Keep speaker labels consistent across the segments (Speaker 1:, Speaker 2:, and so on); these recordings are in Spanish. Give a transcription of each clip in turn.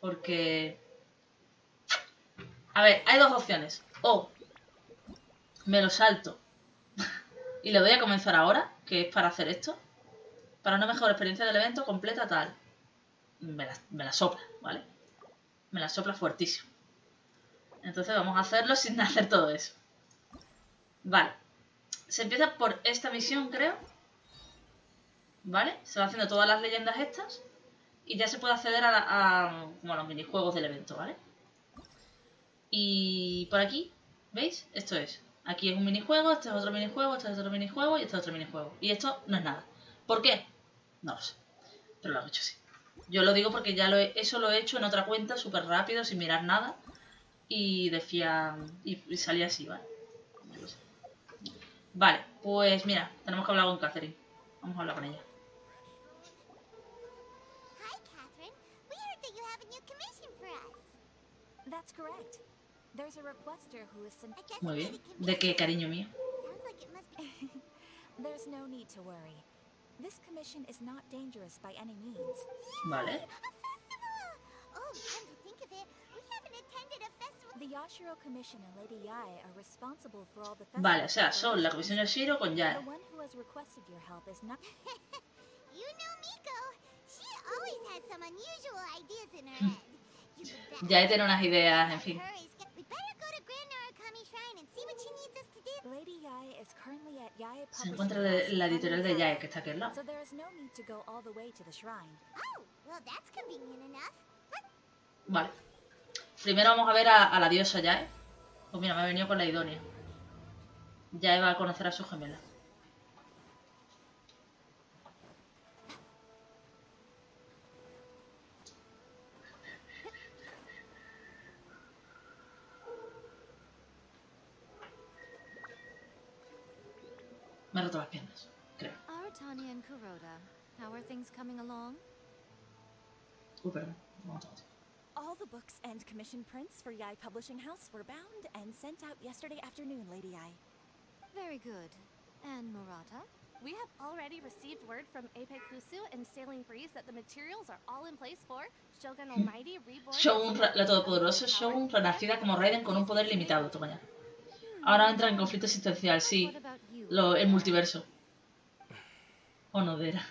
Speaker 1: Porque... A ver, hay dos opciones. O me lo salto y le doy a comenzar ahora, que es para hacer esto. Para una mejor experiencia del evento, completa tal. Me la sopla, ¿vale? Me la sopla fuertísimo. Entonces vamos a hacerlo sin hacer todo eso. Vale. Se empieza por esta misión, creo. ¿Vale? Se va haciendo todas las leyendas estas. Y ya se puede acceder a los minijuegos del evento, ¿vale? Y por aquí, ¿veis? Esto es. Aquí es un minijuego, este es otro minijuego, este es otro minijuego y este es otro minijuego. Y esto no es nada. ¿Por qué? No lo sé. Pero lo han hecho así. Yo lo digo porque ya eso lo he hecho en otra cuenta súper rápido, sin mirar nada. Y decía... Y salía así, ¿vale? Yo lo sé. Vale, pues mira, tenemos que hablar con Catherine. Vamos a hablar con ella.
Speaker 2: Hi, Catherine. We heard that you have a new commission for us. That's correct. There's a requester who is
Speaker 1: Muy bien. ¿De qué, cariño mío?
Speaker 2: Sounds like it must be. There's no need to worry. This commission is not dangerous by any means.
Speaker 1: Vale.
Speaker 2: A festival! Oh, come to think of it, we haven't attended a festival. The Yashiro Commission and Lady Yae are responsible for all the festivals.
Speaker 1: Vale, o sea, son la comisión Yashiro con Yae.
Speaker 2: The one who has requested your help is not. You know Miko. She always has some unusual ideas in her head. You could bet.
Speaker 1: Yae tiene unas ideas, en fin.
Speaker 2: We better go to Grand Narukami Shrine and see what she needs us to do. Lady Yae is currently at Yae
Speaker 1: Se encuentra la editorial de Yae, que está aquí al lado.
Speaker 2: So there is no need to go all the way to the shrine. Oh, well that's convenient enough.
Speaker 1: Vale. Primero vamos a ver a la diosa Yae. Pues mira, me he venido con la Idonia. Yae va a conocer a su gemela. Me he roto las piernas, creo.
Speaker 3: Tanya and Kuroda, how are things coming along?
Speaker 1: Perdón. Vamos a ver.
Speaker 2: All the books and commission prints for Yae Publishing House were bound and sent out yesterday afternoon, Lady Yae.
Speaker 3: Very good. And Murata?
Speaker 4: We have already received word from Ape Kusu and Sailing Breeze that the materials are all in place for Shogun Almighty Reborn.
Speaker 1: Shogun, la todopoderosa Shogun, renacida como Raiden con un poder limitado, toma ya. Ahora entra en conflicto existencial, sí. El multiverso. Onodera.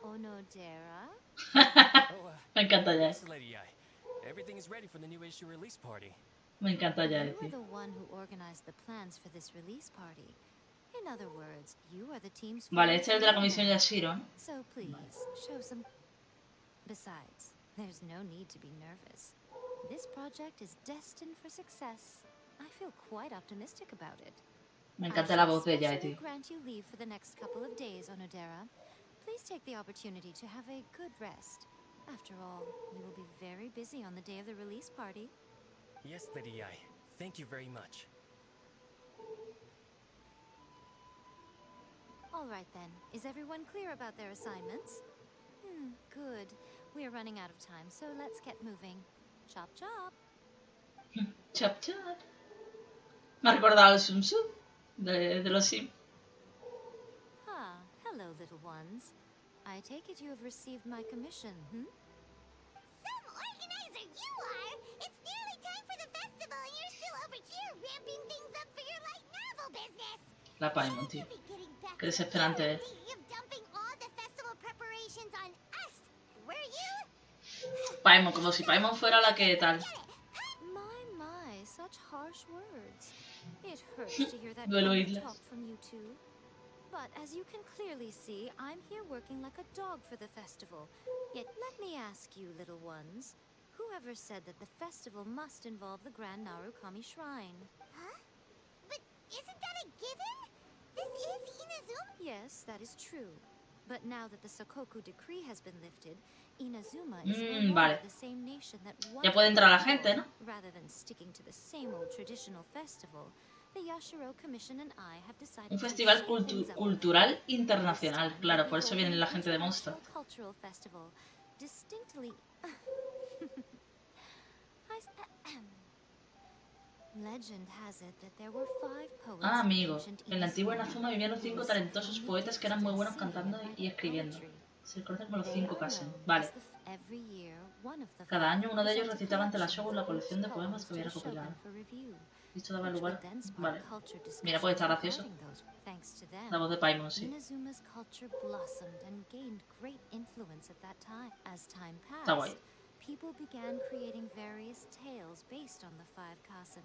Speaker 3: Onodera?
Speaker 1: Me encanta ya.
Speaker 5: Everything is ready for the new issue release party.
Speaker 1: Me encanta ya.
Speaker 3: You were the one who organized the plans for this release party. In other words, you are the team's.
Speaker 1: Vale, este es el de la comisión Yashiro.
Speaker 3: So please, show some. Besides, there's no need to be nervous. This project is destined for success. I feel quite optimistic about it.
Speaker 1: Me encanta la voz de ella, tío.
Speaker 3: Grant you leave for the next couple of days, Onodera. Please take the opportunity to have a good rest. After all, you will be very busy on the day of the release party.
Speaker 5: Yes, Lady Yae. Thank you very much.
Speaker 3: All right then. Is everyone clear about their assignments? Good. We are running out of time, so let's get moving. Chop chop.
Speaker 1: Chop chop. Me ha recordado el Sum Sum de los Sims.
Speaker 3: Ah, hello, little ones. I take it you have received my commission,
Speaker 2: Some organizer you are! It's nearly time for the festival and you're still over here ramping things up for your light novel business!
Speaker 1: La Paimon, tío. Qué desesperante es. Paimon, como si Paimon fuera la que tal.
Speaker 3: My, such harsh words. It hurts to hear that
Speaker 1: Duelo
Speaker 3: kind of
Speaker 1: Islas.
Speaker 3: talk from you two. But as you can clearly see, I'm here working like a dog for the festival. Yet let me ask you, little ones, whoever said that the festival must involve the Grand Narukami Shrine?
Speaker 2: Huh? But isn't that a given? This is Inazuma?
Speaker 3: Yes, that is true. But now that the Sakoku decree has been lifted, Inazuma is no longer
Speaker 1: Vale.
Speaker 3: the same nation that
Speaker 1: Ya puede entrar la gente, ¿no?
Speaker 3: Rather than sticking to the same old traditional festival, the Yashiro Commission and I have decided
Speaker 1: Un festival
Speaker 3: to shake things up.
Speaker 1: cultural internacional, claro, por eso viene la gente de Monster.
Speaker 3: Cultural festival, distinctly. Legend has it that there were 5 poets.
Speaker 1: Amigo, en la antigua Inazuma vivían los 5 talentosos poetas que eran muy buenos cantando y escribiendo. Se recuerda como los 5 Kasen. Vale. Cada año uno de ellos recitaba ante la Shogun la colección de poemas que había recopilado. Esto daba lugar... Vale. Mira, pues está gracioso. La voz de Paimon, sí. Está guay.
Speaker 3: People began creating various tales based on the 5 Kasen.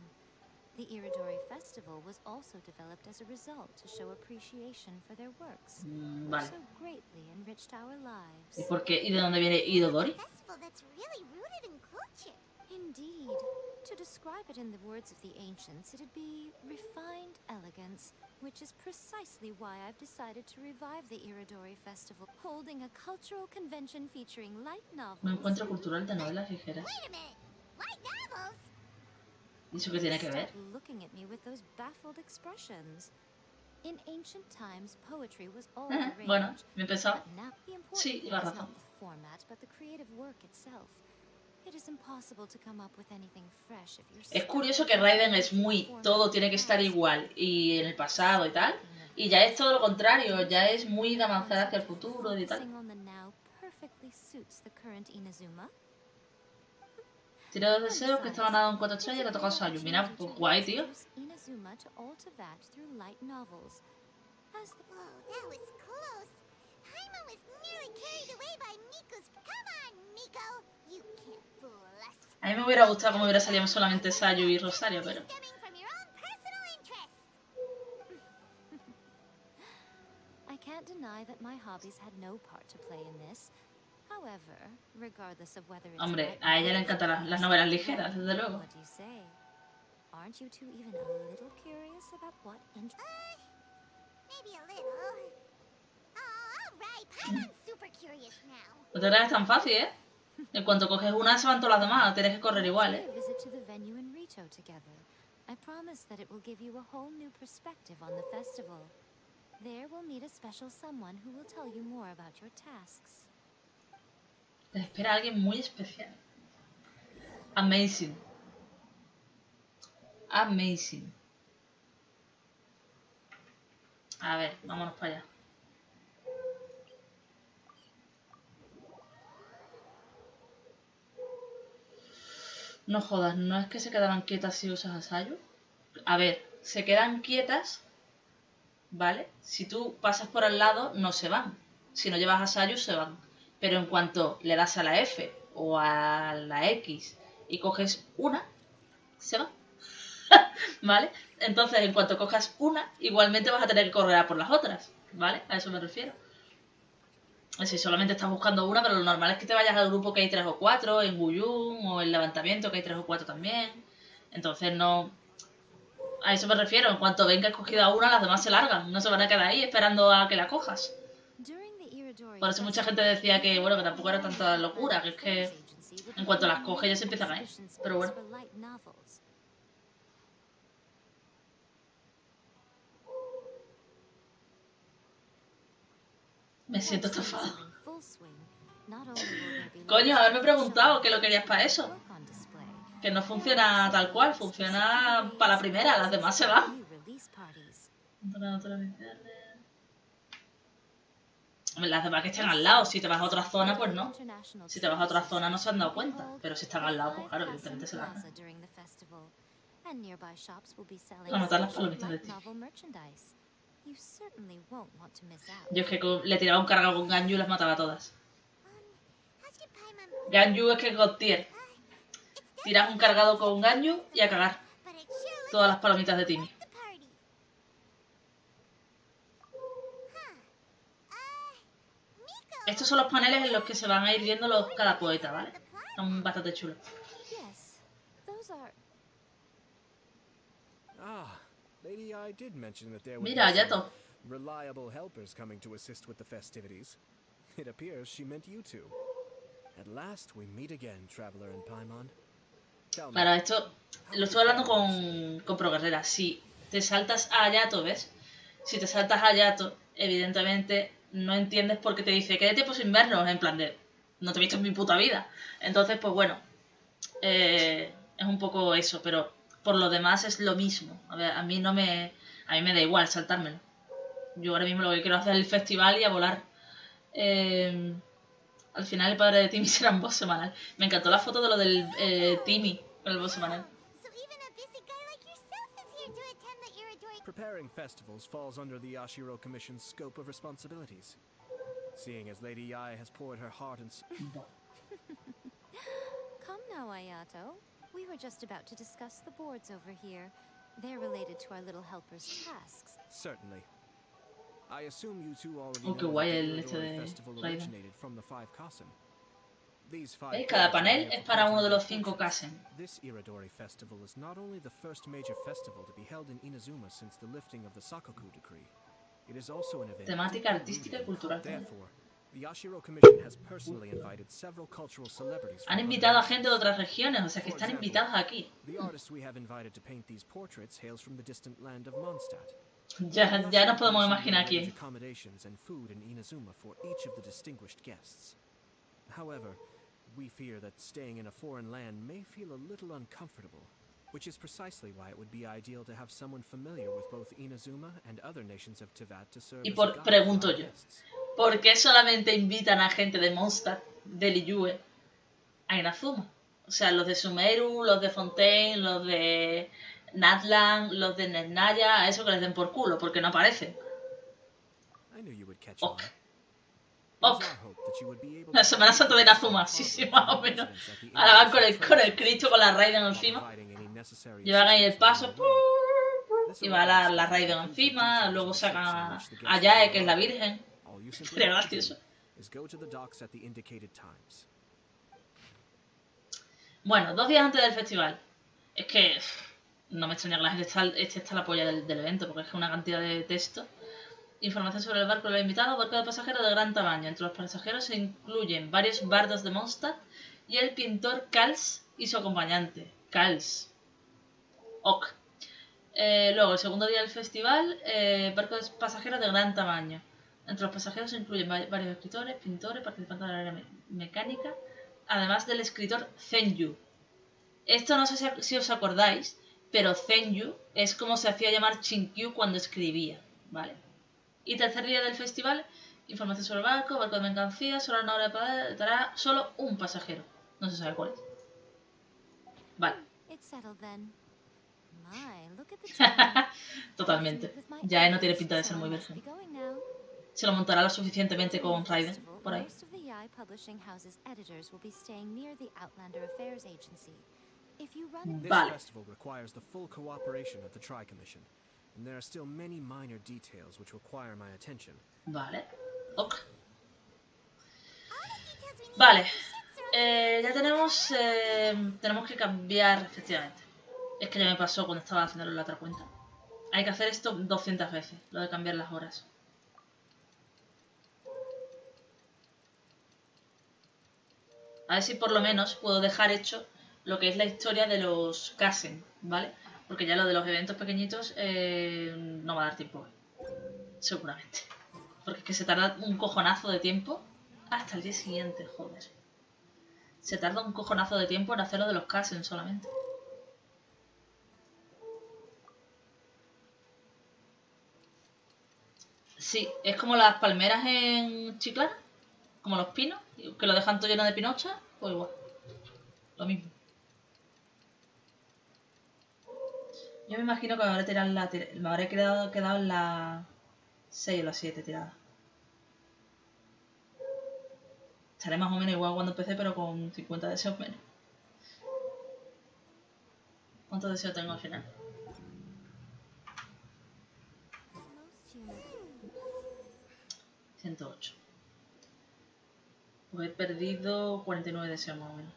Speaker 3: The Irodori festival was also developed as a result to show appreciation for their works, which
Speaker 1: Vale.
Speaker 3: so greatly enriched our lives.
Speaker 1: ¿Y por qué? ¿Y de dónde viene Irodori?
Speaker 2: Festival that's really rooted in culture.
Speaker 3: Indeed. To describe it in the words of the ancients, it'd be refined elegance, which is precisely why I've decided to revive the Irodori festival, holding a cultural convention featuring light
Speaker 1: Un
Speaker 3: novels.
Speaker 1: encuentro cultural de novelas ligeras.
Speaker 2: Wait a minute. Light novels?
Speaker 1: ¿Y eso qué tiene que ver?
Speaker 3: Stop looking at me with those baffled expressions. In ancient times, poetry was all the rage.
Speaker 1: Bueno, me he pensado.
Speaker 3: But now the important
Speaker 1: Sí,
Speaker 3: thing
Speaker 1: llevas
Speaker 3: is
Speaker 1: razón.
Speaker 3: not the format, but the creative work itself. It is impossible to come up with anything fresh if you're
Speaker 1: Es
Speaker 3: stuck
Speaker 1: curioso
Speaker 3: with
Speaker 1: que
Speaker 3: the
Speaker 1: Raiden
Speaker 3: same
Speaker 1: es muy...
Speaker 3: format
Speaker 1: Todo tiene que estar igual. Y en el pasado y tal. Y ya es todo lo contrario. Ya es muy de avanzar hacia el futuro y tal.
Speaker 3: Focusing on the now perfectly suits the current Inazuma.
Speaker 1: Tiro de deseos que está ganado en 4 estrellas y le toca a Sayu. Mira, pues guay, tío.
Speaker 3: Inazuma to Ultivat through light novels. As the
Speaker 2: Whoa, that was close. Paimon was nearly carried away by Miko's... Come on, Miko. You can't fool us.
Speaker 1: A mí me hubiera gustado como hubiera salido solamente Sayu y Rosario, pero...
Speaker 2: Stemming from your own personal interests.
Speaker 3: I can't deny that my hobbies had no part to play in this. However, regardless of whether it's
Speaker 1: Hombre,
Speaker 3: light
Speaker 1: a ella le
Speaker 3: novels
Speaker 1: encantan
Speaker 3: or
Speaker 1: las novelas ligeras, desde luego.
Speaker 3: what do you say? Aren't you two even a little curious about what
Speaker 2: Maybe a little. Oh, all right. Paimon's super curious now.
Speaker 1: No te creas que es tan fácil, ¿eh? En cuanto coges una, se van todas las demás. Tienes que correr igual,
Speaker 3: Let's
Speaker 1: ¿eh?
Speaker 3: pay a visit to the venue in Rito together. I promise that it will give you a whole new perspective on the festival. There we'll meet a special someone who will tell you more about your tasks.
Speaker 1: Te espera alguien muy especial. Amazing. Amazing. A ver, vámonos para allá. No jodas, no es que se quedaran quietas si usas a Sayu. A ver, se quedan quietas, ¿vale? Si tú pasas por al lado, no se van. Si no llevas a Sayu, se van. Pero en cuanto le das a la F o a la X y coges una, se va. ¿Vale? Entonces, en cuanto cojas una, igualmente vas a tener que correr a por las otras. ¿Vale? A eso me refiero. Si solamente estás buscando una, pero lo normal es que te vayas al grupo que hay 3 o 4, en Wuyun o en Levantamiento que hay 3 o 4 también. Entonces no... A eso me refiero. En cuanto venga escogida una, las demás se largan. No se van a quedar ahí esperando a que la cojas. Por eso mucha gente decía que, bueno, que tampoco era tanta locura, que es que en cuanto las coge ya se empiezan a ir. Pero bueno. Me siento estafado. Coño, haberme preguntado que lo querías para eso. Que no funciona tal cual, funciona para la primera, las demás se van. Las demás que estén al lado, si te vas a otra zona, pues no. Si te vas a otra zona no se han dado cuenta, pero si están al lado, pues claro, evidentemente se largan. Anotar las palomitas de ti. Yo es que le tiraba un cargado con Ganyu y las mataba a todas.
Speaker 2: How's your Paimon...
Speaker 1: Ganyu es que es God tier. Tiras un cargado con Ganyu y a cagar.
Speaker 2: But it sure looks
Speaker 1: Todas las palomitas de Timmy.
Speaker 2: like the party. Miko...
Speaker 1: Estos son los paneles en los que se van a ir viendo cada poeta, ¿vale? Son bastante chulos.
Speaker 3: Yes, those are.
Speaker 5: Ah, lady, I did mention that there would
Speaker 1: Mira,
Speaker 5: be some
Speaker 1: Yato.
Speaker 5: reliable helpers coming to assist with the festivities. It appears she meant you two. At last we meet again, traveler and Paimon. Tell me,
Speaker 1: Para esto, lo estoy hablando con Proguerrera. Si te saltas a Yato, ¿ves? Si te saltas a Yato, evidentemente no entiendes por qué te dice que de tiempos invernos, en plan de no te he visto en mi puta vida. Entonces, pues bueno, es un poco eso, pero por lo demás es lo mismo. A ver, a mí me da igual saltármelo. Yo ahora mismo lo que quiero hacer es el festival y a volar. Al final el padre de Timmy será un boss semanal. Me encantó la foto de lo del Timmy con el boss semanal.
Speaker 2: So even a busy guy like yourself is here to attend the Irodori.
Speaker 5: Preparing festivals falls under the Yashiro Commission's scope of responsibilities. Seeing as Lady Yae has poured her heart and
Speaker 3: Come now, Ayato. We were just about to discuss the boards over here. They're related to our little helper's tasks.
Speaker 5: Certainly. I assume you two already
Speaker 1: Oh, qué
Speaker 5: know
Speaker 1: guay
Speaker 5: that
Speaker 1: el
Speaker 5: the
Speaker 1: hecho
Speaker 5: Irodori
Speaker 1: de
Speaker 5: festival
Speaker 1: Raiden.
Speaker 5: originated from the 5 Kasen. These 5
Speaker 1: Cada
Speaker 5: boards are
Speaker 1: panel
Speaker 5: there
Speaker 1: es
Speaker 5: for
Speaker 1: para uno de
Speaker 5: painting
Speaker 1: los
Speaker 5: their
Speaker 1: 5
Speaker 5: portraits.
Speaker 1: Kasen.
Speaker 5: This Irodori festival is not only the first major festival to be held in Inazuma since the lifting of the Sakoku decree, it is also an event
Speaker 1: Temática
Speaker 5: deeply
Speaker 1: artística y
Speaker 5: rooted in
Speaker 1: cultural.
Speaker 5: Therefore, the Yashiro Commission has personally invited several cultural celebrities
Speaker 1: Han
Speaker 5: from other
Speaker 1: invitado a gente de
Speaker 5: nations.
Speaker 1: otras regiones, o sea que
Speaker 5: For
Speaker 1: están
Speaker 5: example,
Speaker 1: invitados aquí.
Speaker 5: The artist we have invited to paint these portraits hails from the distant land of Mondstadt.
Speaker 1: Ya nos podemos
Speaker 5: Commission
Speaker 1: imaginar
Speaker 5: will arrange
Speaker 1: quién.
Speaker 5: accommodations and food in Inazuma for each of the distinguished guests. However, we fear that staying in a foreign land may feel a little uncomfortable, which is precisely why it would be ideal to have someone familiar with both Inazuma and other nations of Teyvat to serve
Speaker 1: Y
Speaker 5: as a guide
Speaker 1: pregunto
Speaker 5: for our
Speaker 1: yo,
Speaker 5: guests.
Speaker 1: ¿por qué solamente invitan a gente de Mondstadt, de Liyue, a Inazuma? O sea, los de Sumeru, los de Fontaine, los de Natlan, los de Nesnaya, a eso que les den por culo, porque no aparecen.
Speaker 5: I knew you would catch
Speaker 1: Ok.
Speaker 5: on.
Speaker 1: Ok.
Speaker 5: It is our hope that you would be able
Speaker 1: La
Speaker 5: to
Speaker 1: Semana Santa de Inazuma, sí, sí, más o menos. Ahora van con el Cristo con la Raiden encima. Llevan ahí el paso. Y va la Raiden encima. Luego sacan a Yae, que es la Virgen. Sería gracioso. Bueno, 2 días antes del festival. Es que no me extraña que la gente está la polla del evento, porque es que una cantidad de texto. Información sobre el barco de los invitados. Barco de pasajeros de gran tamaño. Entre los pasajeros se incluyen varios bardos de Mondstadt y el pintor Kals y su acompañante. Kals. Ok. Luego, el segundo día del festival, barco de pasajeros de gran tamaño. Entre los pasajeros se incluyen varios escritores, pintores, participantes de la área mecánica, además del escritor Zenyu. Esto no sé si os acordáis, pero Zenyu es como se hacía llamar Chinkyu cuando escribía, ¿vale? Y tercer día del festival, información sobre el barco de mercancías, solo una hora de estará solo un pasajero. No se sabe cuál es. Vale.
Speaker 3: It's settled then. My, look at the time.
Speaker 1: Totalmente. Ya no tiene pinta de ser muy virgen. Se lo montará lo suficientemente con Raiden, por ahí.
Speaker 3: Most of the Yae publishing house's editors will be staying near the Outlander Affairs Agency. If you run
Speaker 5: This
Speaker 1: Vale.
Speaker 5: festival requires the full cooperation of the Tri-Commission, and there are still many minor details which require my attention.
Speaker 1: Vale. Ok.
Speaker 2: All the details we need
Speaker 1: Vale.
Speaker 2: to ships are
Speaker 1: Ya tenemos que cambiar, efectivamente. Es que ya me pasó cuando estaba haciéndolo en la otra cuenta. Hay que hacer esto 200 veces, lo de cambiar las horas. A ver si por lo menos puedo dejar hecho lo que es la historia de los Kasen, ¿vale? Porque ya lo de los eventos pequeñitos no va a dar tiempo hoy. Seguramente. Porque es que se tarda un cojonazo de tiempo hasta el día siguiente, joder. Se tarda un cojonazo de tiempo en hacer lo de los Kasen solamente. Sí, es como las palmeras en Chiclana, como los pinos, que lo dejan todo lleno de pinocha, pues igual. Lo mismo. Yo me imagino que me habré quedado en la 6 o la 7 tirada. Estaré más o menos igual cuando empecé, pero con 50 deseos menos. ¿Cuántos deseos tengo al final?
Speaker 3: most human.
Speaker 1: 108. Pues he perdido 49 deseos más o menos.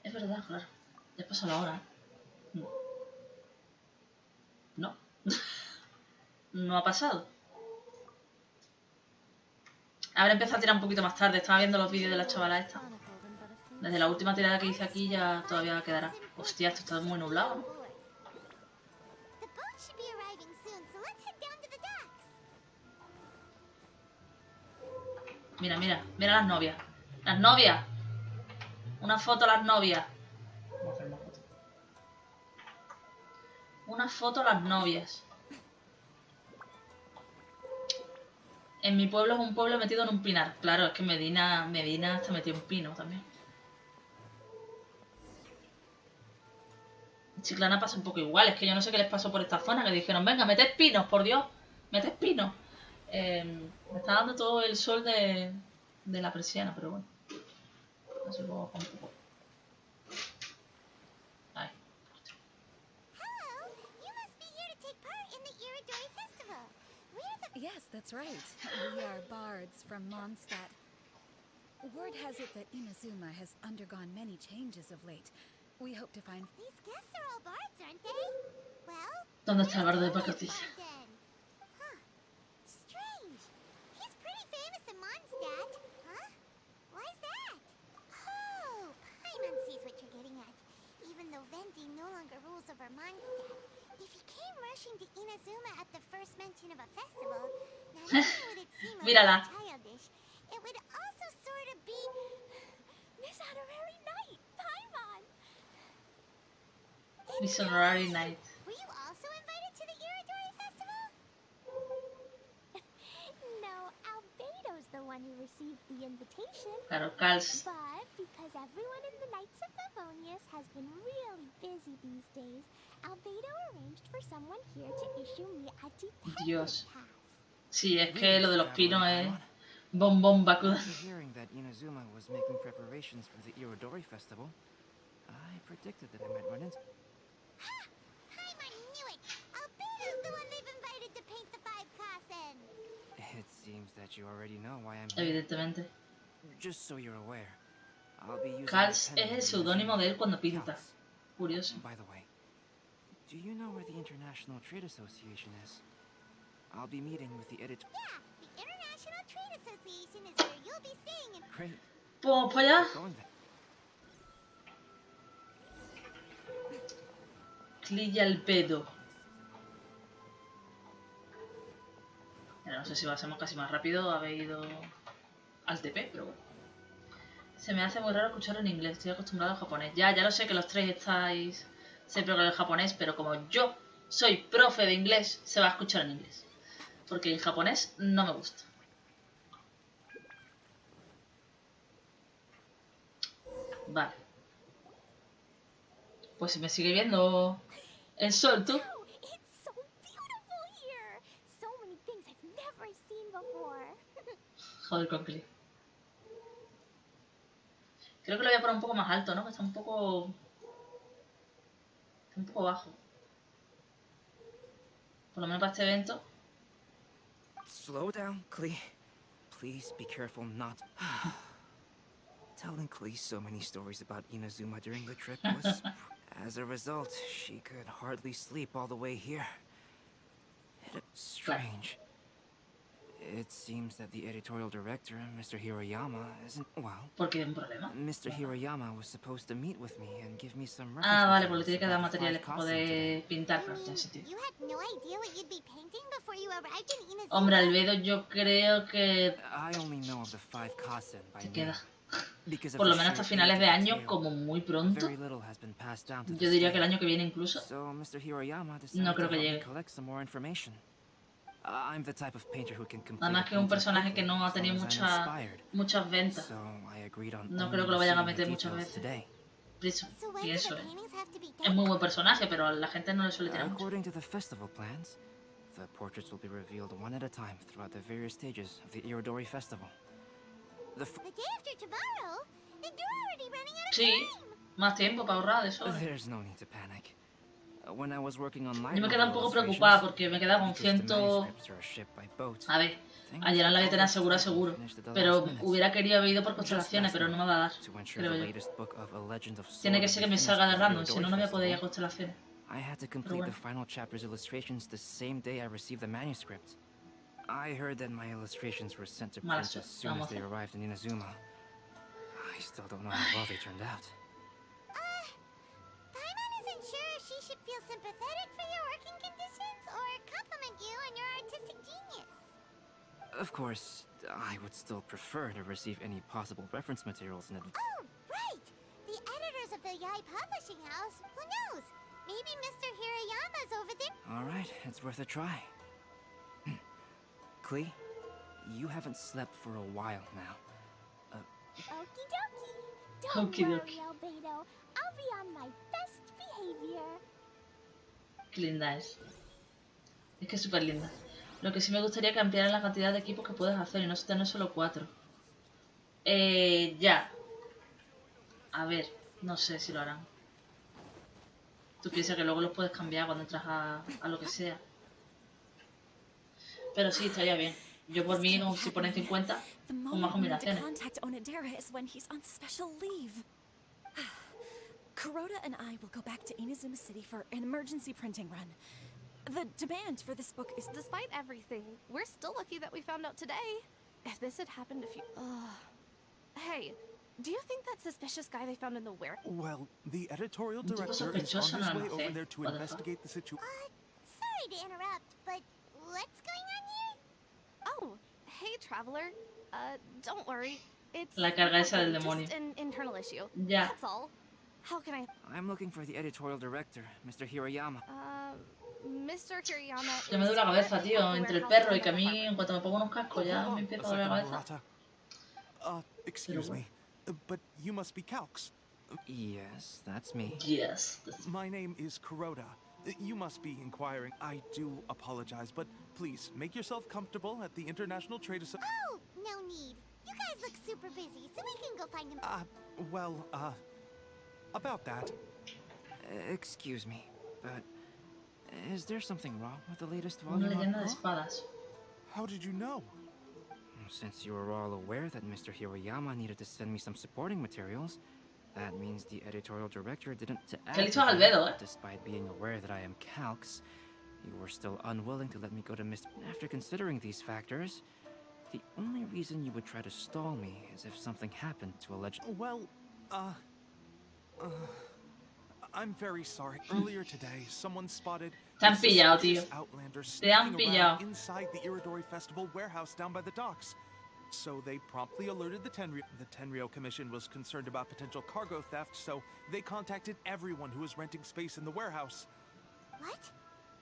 Speaker 1: Es verdad, claro. Ya pasó la hora. No. No. No ha pasado. Habré empezado a tirar un poquito más tarde. Estaba viendo los vídeos de la chavala esta.
Speaker 3: Chronicled in but a few
Speaker 1: Desde la última tirada que hice aquí ya todavía quedará. Hostia, esto está muy nublado, ¿no?
Speaker 2: The boat should be arriving soon, so let's head down to the docks.
Speaker 1: Mira, mira. Mira las novias. ¡Las novias! Una foto a las novias. Vamos a hacer una foto. Una foto a las novias. En mi pueblo es un pueblo metido en un pinar. Claro, es que Medina está metido en un pino también. Chiclana pasa un poco igual. Es que yo no sé qué les pasó por esta zona. Que dijeron, venga, meted pinos, por Dios. Meted pinos. Me está dando todo el sol de la persiana, pero bueno. No sé cómo un poco. Ahí.
Speaker 2: Hello, you must be here to take part in the Irodori Festival. We're the
Speaker 6: Yes, that's right. We are bards from Mondstadt. Word has it that Inazuma has undergone many changes of late. We hope to find...
Speaker 2: These guests are all bards, aren't they? Well,
Speaker 1: ¿Dónde está el bardo de
Speaker 2: Tony's
Speaker 1: Pacotilla?
Speaker 2: bard then. Huh. Strange. He's pretty famous in Mondstadt. Huh? Why's that? Oh, Paimon sees what you're getting at. Even though Venti no longer rules over Mondstadt, if he came rushing to Inazuma at the first mention of a festival, not only would it seem a
Speaker 1: Mírala.
Speaker 2: little childish, it would also sort of be Miss Honorary Knight, Paimon.
Speaker 1: Miss Honorary Knight.
Speaker 2: Were you also invited to the Irodori Festival?
Speaker 4: No, Albedo's the one who received the invitation.
Speaker 1: Claro, Cals.
Speaker 4: But because everyone in the Knights of Favonius has been really busy these days, Albedo arranged for someone here to issue me a dependent
Speaker 1: Dios.
Speaker 4: pass.
Speaker 1: Sí, es que lo de los pinos es... Bombón Bakudan.
Speaker 5: After hearing that Inazuma was making preparations for the Irodori festival, I predicted that I might run into...
Speaker 2: Ha! Paimon knew it! Albedo's the one they've invited to paint the 5 Kasen!
Speaker 5: It seems that you already know why I'm here.
Speaker 1: Evidentemente.
Speaker 5: Just so you're aware, I'll be using
Speaker 1: Cals
Speaker 5: the pen
Speaker 1: es el
Speaker 5: name
Speaker 1: seudónimo de él cuando pinta.
Speaker 5: Cals.
Speaker 1: Curioso.
Speaker 5: By the way, do you know where the International Trade Association is? I'll be meeting with the editor.
Speaker 2: Yeah, the International Trade Association is where you'll be staying in...
Speaker 5: Great.
Speaker 1: Pues para allá.
Speaker 5: Going there.
Speaker 1: Clilla el pedo. Ya no sé si pasamos casi más rápido. Habéis ido al TP, pero bueno. Se me hace muy raro escuchar en inglés. Estoy acostumbrado al japonés. Ya lo sé que los tres estáis siempre con el japonés, pero como yo soy profe de inglés, se va a escuchar en inglés. Porque el japonés no me gusta. Vale. Pues si me sigue viendo el sol, tú.
Speaker 4: Wow, it's so beautiful here! So many things I've never seen before.
Speaker 1: Joder, con clic. Creo que lo voy a poner un poco más alto, ¿no? Que está un poco... Está un poco bajo. Por lo menos para este evento.
Speaker 5: Slow down, Klee. Please be careful not... Telling Klee so many stories about Inazuma during the trip was... As a result, she could hardly sleep all the way here. Strange. It seems that the editorial director, Mr. Hiroyama, isn't... Well...
Speaker 1: ¿Por qué hay un problema?
Speaker 5: Mr. Hiroyama was supposed to meet with me and give me some
Speaker 1: Ah, vale,
Speaker 5: reference
Speaker 1: porque tiene que dar
Speaker 5: materials
Speaker 1: materiales
Speaker 5: about
Speaker 1: para
Speaker 5: the 5
Speaker 1: poder pintar con este sitio.
Speaker 2: You had no idea what you'd be painting before you arrived in Inazuma?
Speaker 1: Hombre, Albedo yo creo que
Speaker 5: I only know of the 5 Kasen by
Speaker 1: se
Speaker 5: name.
Speaker 1: queda.
Speaker 5: Because of
Speaker 1: Por lo
Speaker 5: the
Speaker 1: menos
Speaker 5: sheer
Speaker 1: hasta finales de
Speaker 5: age of the
Speaker 1: año,
Speaker 5: tale,
Speaker 1: como muy pronto.
Speaker 5: very little has been passed down to
Speaker 1: Yo
Speaker 5: this
Speaker 1: diría que el
Speaker 5: day.
Speaker 1: año que viene incluso.
Speaker 5: So Mr. Hiroyama decided
Speaker 1: No creo
Speaker 5: to
Speaker 1: que
Speaker 5: help me
Speaker 1: llegue.
Speaker 5: collect some more information. I'm the type of painter who can complete
Speaker 1: Además
Speaker 5: a
Speaker 1: que es un
Speaker 5: painting
Speaker 1: personaje que
Speaker 5: quickly
Speaker 1: no ha
Speaker 5: as long
Speaker 1: tenido
Speaker 5: as I'm inspired.
Speaker 1: muchas ventas.
Speaker 5: So I agreed on
Speaker 1: No
Speaker 5: only
Speaker 1: creo que lo vayan a
Speaker 5: seeing the
Speaker 1: meter muchas
Speaker 5: details
Speaker 1: veces.
Speaker 5: today.
Speaker 1: Pienso,
Speaker 2: So when do the
Speaker 1: pienso,
Speaker 2: paintings have to be
Speaker 1: Es
Speaker 2: done?
Speaker 1: muy buen personaje, pero a la gente no le suele tirar mucho.
Speaker 5: According to the festival plans, the portraits will be revealed one at a time throughout the various stages of the Irodori festival. The
Speaker 2: The day after tomorrow? Then you're already running out of
Speaker 1: Sí,
Speaker 2: time!
Speaker 1: más tiempo para ahorrar de sobra.
Speaker 5: There's no need to panic. When I was working on
Speaker 1: Yo me quedé un
Speaker 5: novel
Speaker 1: poco
Speaker 5: illustrations,
Speaker 1: preocupada porque me quedaba con
Speaker 5: because the
Speaker 1: 100...
Speaker 5: manuscripts are shipped by boat,
Speaker 1: A ver,
Speaker 5: things
Speaker 1: ayer la voy a tener
Speaker 5: always
Speaker 1: asegura
Speaker 5: take to
Speaker 1: seguro.
Speaker 5: finish at the
Speaker 1: Pero
Speaker 5: last minute.
Speaker 1: hubiera querido haber ido por
Speaker 5: Just
Speaker 1: constelaciones,
Speaker 5: last
Speaker 1: pero no me
Speaker 5: month,
Speaker 1: va a dar.
Speaker 5: to ensure
Speaker 1: Creo
Speaker 5: the
Speaker 1: yo.
Speaker 5: latest book of A Legend of
Speaker 1: Tiene
Speaker 5: Sword
Speaker 1: que
Speaker 5: be
Speaker 1: ser que me
Speaker 5: finished
Speaker 1: salga
Speaker 5: for
Speaker 1: de
Speaker 5: the
Speaker 1: random, si
Speaker 5: Irodori
Speaker 1: no, no voy a poder ir a
Speaker 5: festival.
Speaker 1: constelaciones.
Speaker 5: I had to complete
Speaker 1: bueno.
Speaker 5: the final chapter's illustrations the same day I received the manuscript. I heard that my illustrations were sent to
Speaker 1: Mala
Speaker 5: print as
Speaker 1: suerte,
Speaker 5: soon as
Speaker 1: vamos a
Speaker 5: they
Speaker 1: hacer.
Speaker 5: arrived in Inazuma. I still don't know how well they turned out.
Speaker 2: Paimon isn't sure if she should feel sympathetic for your working conditions or compliment you on your artistic genius.
Speaker 5: Of course, I would still prefer to receive any possible reference materials in advance.
Speaker 2: Oh, right! The editors of the Yai Publishing House. Who knows? Maybe Mr. Hirayama's over there.
Speaker 5: Alright, it's worth a try. Klee,
Speaker 7: You haven't slept for a while now.
Speaker 4: Okie dokie. Don't
Speaker 1: Okie
Speaker 4: worry,
Speaker 1: dokie.
Speaker 4: Albedo. I'll be on my best behavior.
Speaker 1: Qué linda es. Es que es súper linda. Lo que sí me gustaría cambiar es la cantidad de equipos que puedes hacer y no tener solo 4. Ya. A ver, no sé si lo harán. Tú piensas que luego los puedes cambiar cuando entras a lo que sea. Pero sí, estaría bien. Yo por mí, como si ponen 50,
Speaker 8: The
Speaker 1: con más
Speaker 8: moment we need to
Speaker 1: combinaciones.
Speaker 8: contact Onodera is when he's on special leave. Kuroda and I will go back to Inazuma City for an emergency printing run. The demand for this book is...
Speaker 9: Despite everything, we're still lucky that we found out today. If this had happened a few... Hey, do you think that suspicious guy they found in the warehouse?
Speaker 10: Well, the editorial
Speaker 1: Un tipo
Speaker 10: director is on
Speaker 1: sospechoso
Speaker 10: his
Speaker 1: en el
Speaker 10: way over
Speaker 1: almacén.
Speaker 10: there to
Speaker 1: What the fuck?
Speaker 10: investigate the situation.
Speaker 4: Sorry to interrupt, but what's going on here?
Speaker 9: Oh, hey, traveler. Don't worry. It's
Speaker 1: La carga esa del
Speaker 9: nothing,
Speaker 1: demonio.
Speaker 9: just an internal issue.
Speaker 1: Ya.
Speaker 9: That's all. How can I...
Speaker 7: I'm looking for the editorial director, Mr. Hiroyama.
Speaker 9: Mr. Kiriyama
Speaker 1: Ya me duele la
Speaker 9: is
Speaker 1: cabeza,
Speaker 9: currently
Speaker 1: tío.
Speaker 9: at the
Speaker 1: Entre el
Speaker 9: warehouse
Speaker 1: perro y
Speaker 9: down
Speaker 1: que a
Speaker 9: by the
Speaker 1: mí, en
Speaker 9: harbor.
Speaker 1: cuanto me pongo unos cascos, ya me
Speaker 10: A
Speaker 1: empieza a doler la
Speaker 10: second,
Speaker 1: cabeza.
Speaker 10: Murata. Excuse me, but you must be Calx.
Speaker 7: Yes, that's me.
Speaker 1: Yes.
Speaker 10: My name is Kuroda. You must be inquiring. I do apologize, but please make yourself comfortable at the International Trade Association.
Speaker 4: Oh, no need. You guys look super busy, so we can go find him.
Speaker 10: About that.
Speaker 7: Excuse me, but is there something wrong with the latest
Speaker 1: Una
Speaker 7: volume?
Speaker 1: leyenda de espadas.
Speaker 10: How did you know?
Speaker 7: Since you were all aware that Mr. Hiroyama needed to send me some supporting materials, that means the editorial director didn't to add
Speaker 1: Que
Speaker 7: to
Speaker 1: listo es Albedo,
Speaker 7: that, despite being aware that I am Calx, you were still unwilling to let me go to Mr. After considering these factors, the only reason you would try to stall me is if something happened to a legend.
Speaker 10: Well, I'm very sorry. Earlier today, someone spotted
Speaker 1: Te han
Speaker 10: a
Speaker 1: pillado,
Speaker 10: suspicious
Speaker 1: tío.
Speaker 10: outlander
Speaker 1: Te han
Speaker 10: sneaking
Speaker 1: pillado.
Speaker 10: around inside the Irodori Festival warehouse down by the docks. So they promptly alerted the Tenryou. The Tenryou Commission was concerned about potential cargo theft, so they contacted everyone who was renting space in the warehouse.
Speaker 4: What?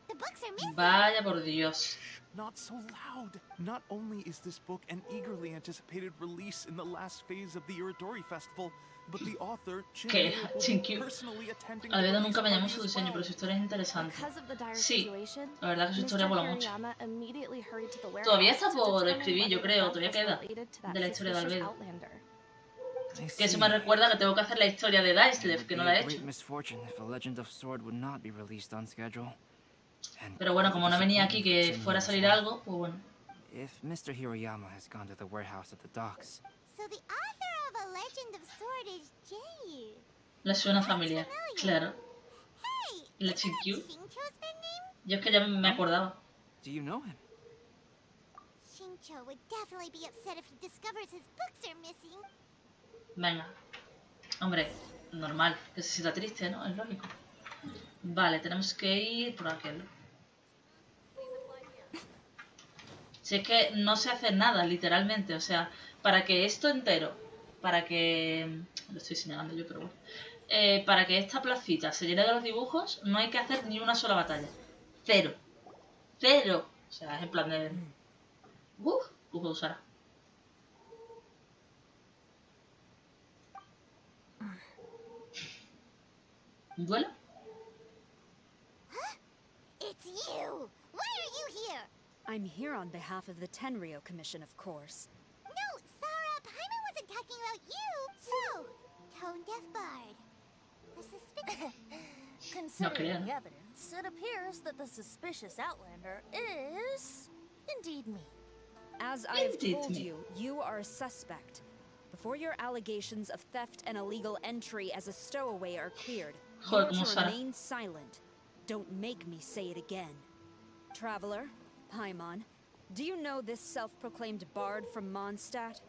Speaker 4: The books are missing.
Speaker 1: Vaya por Dios.
Speaker 10: Not so loud. Not only is this book an eagerly anticipated release in the last phase of the Irodori Festival, but the author,
Speaker 1: ¿Qué?
Speaker 10: Jin, will be
Speaker 1: Chinkyu.
Speaker 10: personally attending the
Speaker 1: Albedo
Speaker 10: release
Speaker 1: nunca me llamó
Speaker 10: party
Speaker 1: su
Speaker 10: as
Speaker 1: diseño,
Speaker 10: well.
Speaker 1: pero su historia es interesante.
Speaker 9: Because of the dire
Speaker 1: Sí,
Speaker 9: situation,
Speaker 1: la verdad que su historia
Speaker 9: Mr.
Speaker 1: mola mucho.
Speaker 9: Kiriyama immediately hurried to the warehouse
Speaker 1: Todavía está
Speaker 9: to
Speaker 1: por
Speaker 9: determine
Speaker 1: escribir, yo
Speaker 9: whether the
Speaker 1: creo,
Speaker 9: theft
Speaker 1: todavía
Speaker 9: was
Speaker 1: queda,
Speaker 9: related to that
Speaker 1: de la historia de
Speaker 9: suspicious
Speaker 1: Albedo.
Speaker 9: outlander.
Speaker 1: Que eso me recuerda que tengo que hacer la historia de Daislef, que no la he
Speaker 7: It would be
Speaker 1: hecho.
Speaker 7: a great misfortune if a Legend of Sword would not be released on schedule. And
Speaker 1: Pero bueno,
Speaker 7: quite
Speaker 1: como no venía aquí
Speaker 7: disappointing
Speaker 1: que
Speaker 7: for
Speaker 1: fuera a
Speaker 7: Jinyu as
Speaker 1: salir
Speaker 7: well.
Speaker 1: algo, pues bueno.
Speaker 7: If Mr. Hiroyama has gone to the warehouse at the docks,
Speaker 4: So the author of A Legend of Sword is Jinyu.
Speaker 1: Le suena familiar. Claro.
Speaker 4: Hey,
Speaker 1: La
Speaker 4: isn't that
Speaker 1: Chinkyu.
Speaker 4: Shincho's pen name?
Speaker 1: Yo es que ya me acordaba.
Speaker 7: do you know him?
Speaker 4: Shincho would definitely be upset if he discovers his books are missing.
Speaker 1: Venga. Hombre, normal. Que se sienta triste, ¿no? Es lógico. Vale, tenemos que ir por aquel. Si es que no se hace nada, literalmente. O sea, para que esto entero, para que... Lo estoy señalando yo, pero bueno. Para que esta placita se llene de los dibujos, no hay que hacer ni una sola batalla. Cero. Cero. O sea, es en plan de... Uso de Usara. ¿Duelo?
Speaker 4: It's you! Why are you here?
Speaker 6: I'm here on behalf of the Tenryou Commission, of course.
Speaker 4: No, Sarah, Paimon wasn't talking about you. So, tone-deaf bard. The suspicious...
Speaker 1: Considering
Speaker 11: the evidence, it appears that the suspicious outlander is indeed me.
Speaker 6: As I've
Speaker 1: Indeed
Speaker 6: told
Speaker 1: me.
Speaker 6: you, you are a suspect. Before your allegations of theft and illegal entry as a stowaway are cleared, you
Speaker 1: Joder,
Speaker 6: are
Speaker 1: como
Speaker 6: to
Speaker 1: Sara.
Speaker 6: remain silent. Don't make me say it again. Traveler, Paimon, do you know this self-proclaimed bard from Mondstadt?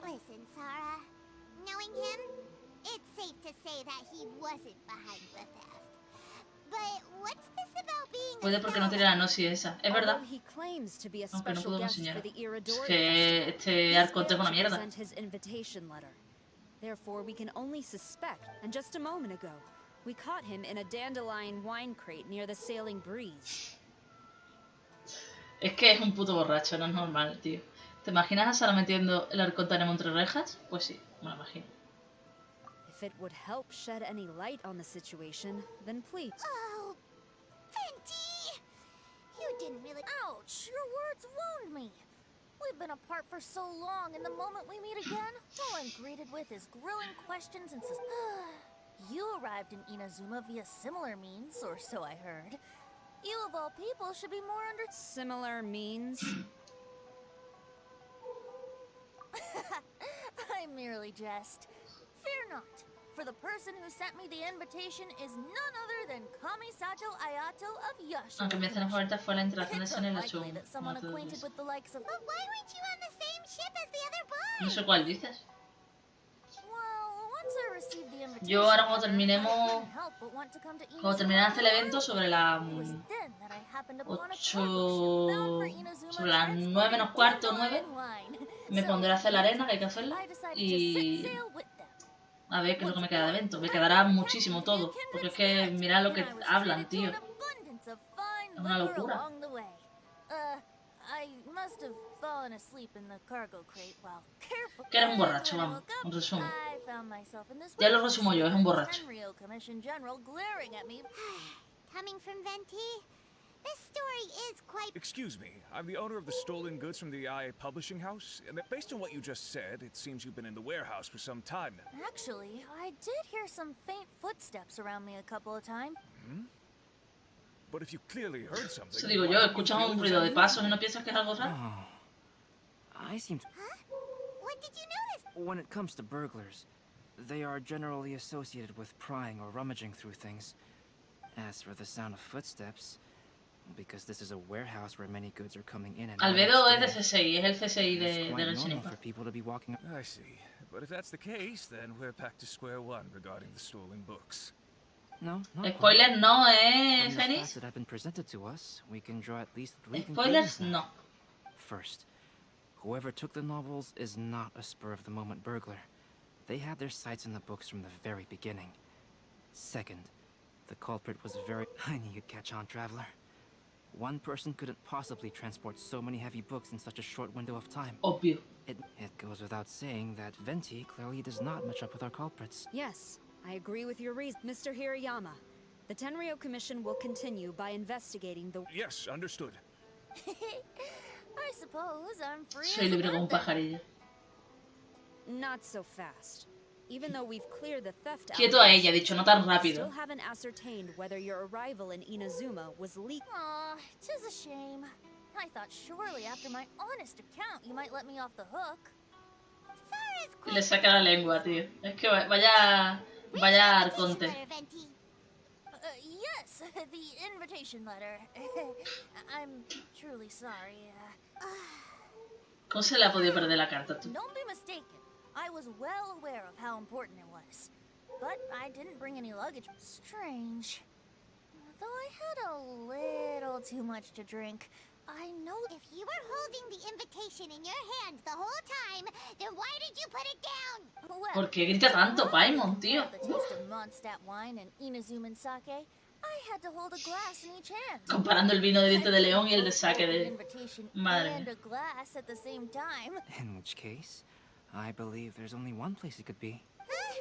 Speaker 4: Listen, Sarah. Knowing him, it's safe to say that he wasn't behind the theft. But what's this about being
Speaker 1: Puede porque no tiene la gnosis esa. Es verdad.
Speaker 6: Although he claims to be a
Speaker 1: Aunque no
Speaker 6: special
Speaker 1: puedo
Speaker 6: guest
Speaker 1: enseñar.
Speaker 6: for the
Speaker 1: Es
Speaker 6: Irodori
Speaker 1: que
Speaker 6: Festival,
Speaker 1: este
Speaker 6: he's
Speaker 1: arco es
Speaker 6: failed
Speaker 1: una
Speaker 6: to
Speaker 1: mierda.
Speaker 6: present his invitation letter. Therefore, we can only suspect. And just a moment ago, we caught him in a dandelion wine crate near the Sailing Breeze.
Speaker 1: Es que es un puto borracho, no es normal, tío. ¿Te imaginas a Sara metiendo el arcotánemo entre rejas? Pues sí, me lo imagino.
Speaker 3: If it would help shed any light on the situation, then please.
Speaker 4: Oh, Venti! You didn't really.
Speaker 11: Ouch! Your words wound me. We've been apart for so long, and the moment we meet again, all I'm greeted with is grilling questions and You arrived in Inazuma via similar means, or so I heard. You of all people should be more under...
Speaker 3: Similar means?
Speaker 11: I merely jest. Fear not, for the person who sent me the invitation is none other than Kamisato Ayato of Yasha.
Speaker 1: Aunque mi escena favorita fue la interacción de
Speaker 11: It's
Speaker 1: Sen y la
Speaker 11: unlikely
Speaker 1: Chun.
Speaker 11: that someone
Speaker 1: No te
Speaker 11: acquainted
Speaker 1: dudes.
Speaker 11: with the likes of...
Speaker 4: But why weren't you on the same ship as the other boys?
Speaker 1: No sé cuál dices.
Speaker 11: Well, once I received the invitation,
Speaker 1: Yo ahora cuando
Speaker 11: I
Speaker 1: terminemos...
Speaker 11: couldn't help but want to come to
Speaker 1: Cuando
Speaker 11: Inazuma
Speaker 1: terminemos el
Speaker 11: after
Speaker 1: evento
Speaker 11: all.
Speaker 1: sobre la...
Speaker 11: It was then that I happened upon a
Speaker 1: 8...
Speaker 11: cargo ship bound for Inazuma
Speaker 1: Sobre las 9
Speaker 11: transporting
Speaker 1: menos cuarto,
Speaker 11: dandelion
Speaker 1: 9.
Speaker 11: wine.
Speaker 1: Me
Speaker 11: So,
Speaker 1: pondré a hacer la arena, que hay que hacerla.
Speaker 11: I decided to
Speaker 1: Y...
Speaker 11: set sail with them.
Speaker 1: A ver qué es lo que me queda de evento. Me quedará muchísimo todo. Porque es que mirad lo que hablan, tío. Es una locura. Que eres un borracho, vamos. En resumen. Ya lo resumo yo, es un borracho.
Speaker 4: Coming from Venti, this story is quite...
Speaker 12: Excuse me, I'm the owner of the stolen goods from the IA publishing house, and based on what you just said, it seems you've been in the warehouse for some time now.
Speaker 11: Actually, I did hear some faint footsteps around me a couple of times.
Speaker 12: Hmm? But if you clearly heard something...
Speaker 1: Eso digo yo, escuchamos un ruido de pasos y no piensas que es algo raro.
Speaker 7: Oh. I seem to...
Speaker 4: Huh? What did you notice?
Speaker 7: When it comes to burglars, they are generally associated with prying or rummaging through things. As for the sound of footsteps, because this is a warehouse where many goods are coming in and out
Speaker 1: Albedo
Speaker 7: each
Speaker 1: es de
Speaker 7: day,
Speaker 1: C6, es el C6
Speaker 7: it's
Speaker 1: de
Speaker 7: quite
Speaker 1: Genshin
Speaker 7: normal
Speaker 1: Impact.
Speaker 7: for people to be walking...
Speaker 12: I see. But if that's the case, then we're back to square one regarding the stolen books.
Speaker 7: No, not quite.
Speaker 1: Spoiler no,
Speaker 7: From the facts
Speaker 1: Phoenix.
Speaker 7: that have been presented to us, we can draw at least 3
Speaker 1: Spoilers
Speaker 7: conclusions now.
Speaker 1: no.
Speaker 7: First, whoever took the novels is not a spur-of-the-moment burglar. They had their sights on the books from the very beginning. Second, the culprit was very... I knew you'd catch on, Traveler. One person couldn't possibly transport so many heavy books in such a short window of time.
Speaker 1: Obvio.
Speaker 7: It goes without saying that Venti clearly does not match up with our culprits.
Speaker 3: Yes, I agree with your reason, Mr. Hirayama. The Tenryou Commission will continue by investigating the...
Speaker 12: Yes, understood.
Speaker 11: I suppose I'm free
Speaker 1: Soy
Speaker 11: as a
Speaker 1: libre como un
Speaker 11: bird then.
Speaker 1: pajarillo.
Speaker 3: Not so fast. Even though we've cleared the theft
Speaker 1: Quieto a ella, dicho, no tan
Speaker 3: we
Speaker 1: rápido.
Speaker 3: still haven't ascertained whether your arrival in Inazuma was legal.
Speaker 11: Aw, 'tis a shame. I thought surely after my honest account you might let me off the hook.
Speaker 4: Sarah's
Speaker 1: Y
Speaker 4: quite...
Speaker 1: le saca la lengua, tío. Es que vaya... Vaya arconte.
Speaker 4: Letter, Venti.
Speaker 11: Yes, the invitation letter. I'm truly sorry.
Speaker 1: ¿Cómo se le ha podido perder la carta, tú?
Speaker 11: Don't be mistaken. I was well aware of how important it was. But I didn't bring any luggage. Strange. Though I had a little too much to drink, I know
Speaker 4: If you were holding the invitation in your hand the whole time, then why did you put it down?
Speaker 11: well,
Speaker 1: ¿Por qué grita tanto, Paimon, tío?
Speaker 11: the taste of Mondstadt wine and Inazuman sake, I had to hold a glass in each hand.
Speaker 1: Comparando el vino de diente de león y el de
Speaker 11: Both
Speaker 1: saque
Speaker 11: the
Speaker 1: de...
Speaker 11: invitation
Speaker 1: Madre
Speaker 11: and
Speaker 1: mía.
Speaker 11: a glass at the same time.
Speaker 7: In which case, I believe there's only one place it could be.
Speaker 4: Huh?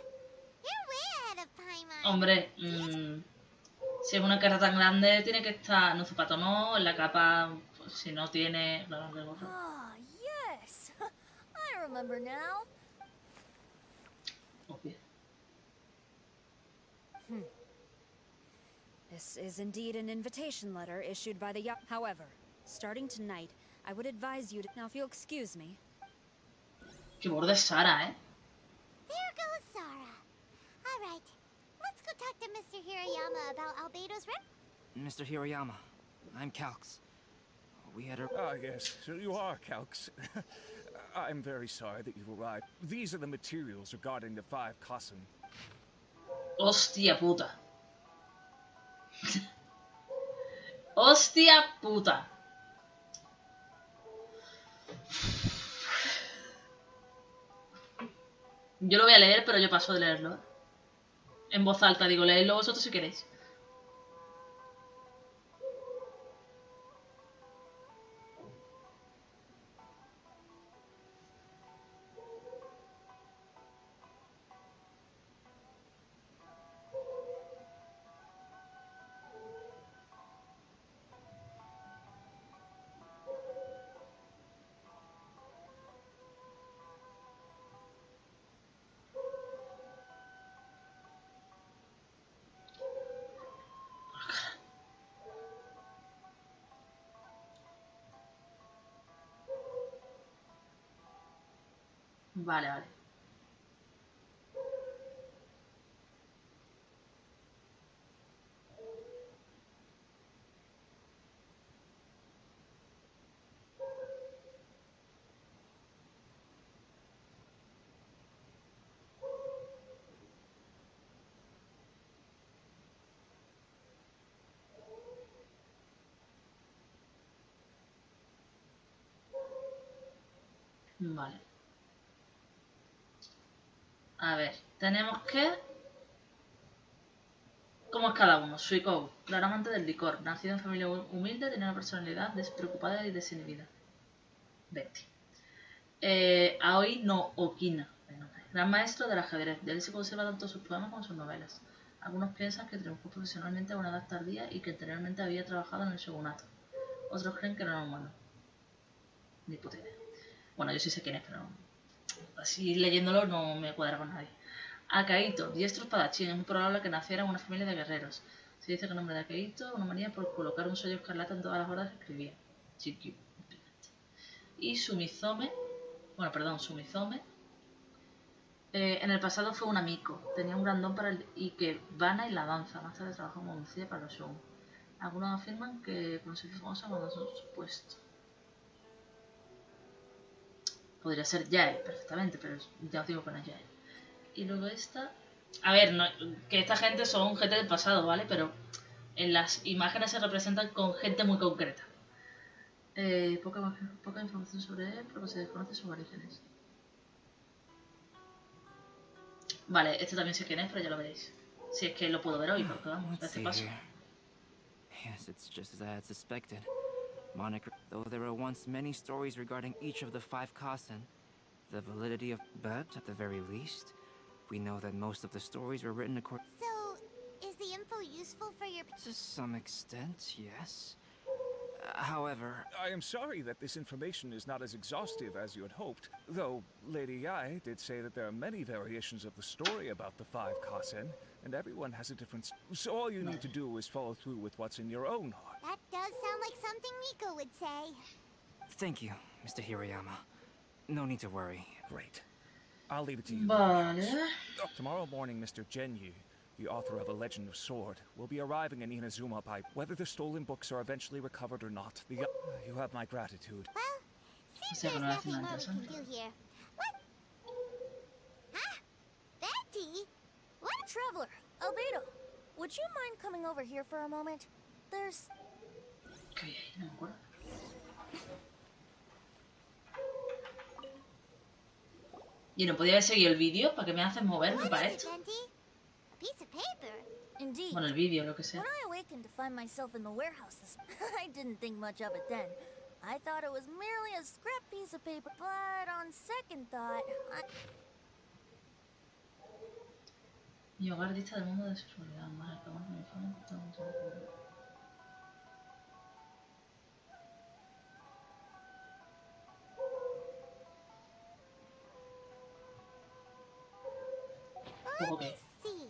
Speaker 4: You're way ahead of Paimon.
Speaker 1: Hombre, si es una carta tan grande, tiene que estar en un zapato no, en la capa, pues, si no tiene... Claro, que gorro.
Speaker 11: Ah, yes. I remember now.
Speaker 1: Obvio.
Speaker 3: This is indeed an invitation letter issued by the However, starting tonight, I would advise you to... Now, if you'll excuse me...
Speaker 1: Qué borde es Sara, ¿eh?
Speaker 4: There goes Sarah. All right, let's go talk to Mr. Hirayama about Albedo's rep.
Speaker 7: Mr. Hirayama, I'm Calx. We had a...
Speaker 12: Ah, yes, so you are, Calx. I'm very sorry that you've arrived. These are the materials regarding the 5 Kassen.
Speaker 1: Hostia puta. Hostia puta. Yo lo voy a leer, pero yo paso de leerlo, ¿eh? En voz alta, digo, leedlo vosotros si queréis. Vale, vale. Vale. A ver, tenemos que... ¿Cómo es cada uno? Suikou, claro amante del licor, nacido en familia humilde, tenía una personalidad despreocupada y desinhibida. Betty. Aoi no Okina, gran maestro del ajedrez. De él se conserva tanto sus poemas como sus novelas. Algunos piensan que triunfó profesionalmente a una edad tardía y que anteriormente había trabajado en el shogunato. Otros creen que no era humano. Ni puta idea. Bueno, yo sí sé quién es, pero así leyéndolo no me cuadra con nadie. Akaito, diestro espadachín, es muy probable que naciera en una familia de guerreros. Se dice que el nombre de Akaito una manía por colocar un sello escarlata en todas las horas que escribía. Chikyu. Y Sumizome, en el pasado fue un amigo, tenía un gran don para el ikebana y la danza, más tarde trabajó como mucía para los shogun. Algunos afirman que consiguió famosa cuando son supuesto. Podría ser Yae, perfectamente, pero ya os digo que no es Yae. Y luego esta... A ver, no, que esta gente son gente del pasado, ¿vale? Pero en las imágenes se representan con gente muy concreta. Poca información sobre él, porque se desconoce sus orígenes. Vale, este también sé quién es, pero ya lo veréis. Si es que lo puedo ver hoy, porque vamos, este paso.
Speaker 7: Yes, it's just as I had suspected. Moniker, though there were once many stories regarding each of the 5 Kasen, the validity of... But, at the very least, we know that most of the stories were written according...
Speaker 4: So, is the info useful for your...
Speaker 7: To some extent, yes. However...
Speaker 12: I am sorry that this information is not as exhaustive as you had hoped, though Lady Yae did say that there are many variations of the story about the 5 Kasen, and everyone has a different... So all you need to do is follow through with what's in your own heart.
Speaker 4: That does sound like something Miko would say.
Speaker 7: Thank you, Mr. Hirayama. No need to worry.
Speaker 12: Great. I'll leave it to you.
Speaker 1: Vale.
Speaker 12: Tomorrow morning, Mr. Genyu, the author of A Legend of Sword, will be arriving in Inazuma by whether the stolen books are eventually recovered or not. You have my gratitude.
Speaker 4: Well, seems there's nothing more we can do here. What? Huh? Betty?
Speaker 11: What? Traveler, Albedo, would you mind coming over here for a moment? There's...
Speaker 1: No me acuerdo. ¿Y no podía haber seguido el vídeo? ¿Para qué me haces moverme para esto?
Speaker 4: A piece of paper.
Speaker 11: Indeed.
Speaker 1: Bueno, el vídeo, lo que sea.
Speaker 11: When I awakened to find myself in the warehouse, I didn't think much of it then. I thought it was merely a scrap piece of paper, but on second thought,
Speaker 1: Mi hogar dista del mundo de su seguridad. Más acabamos de informe con todo mundo.
Speaker 4: Let me see.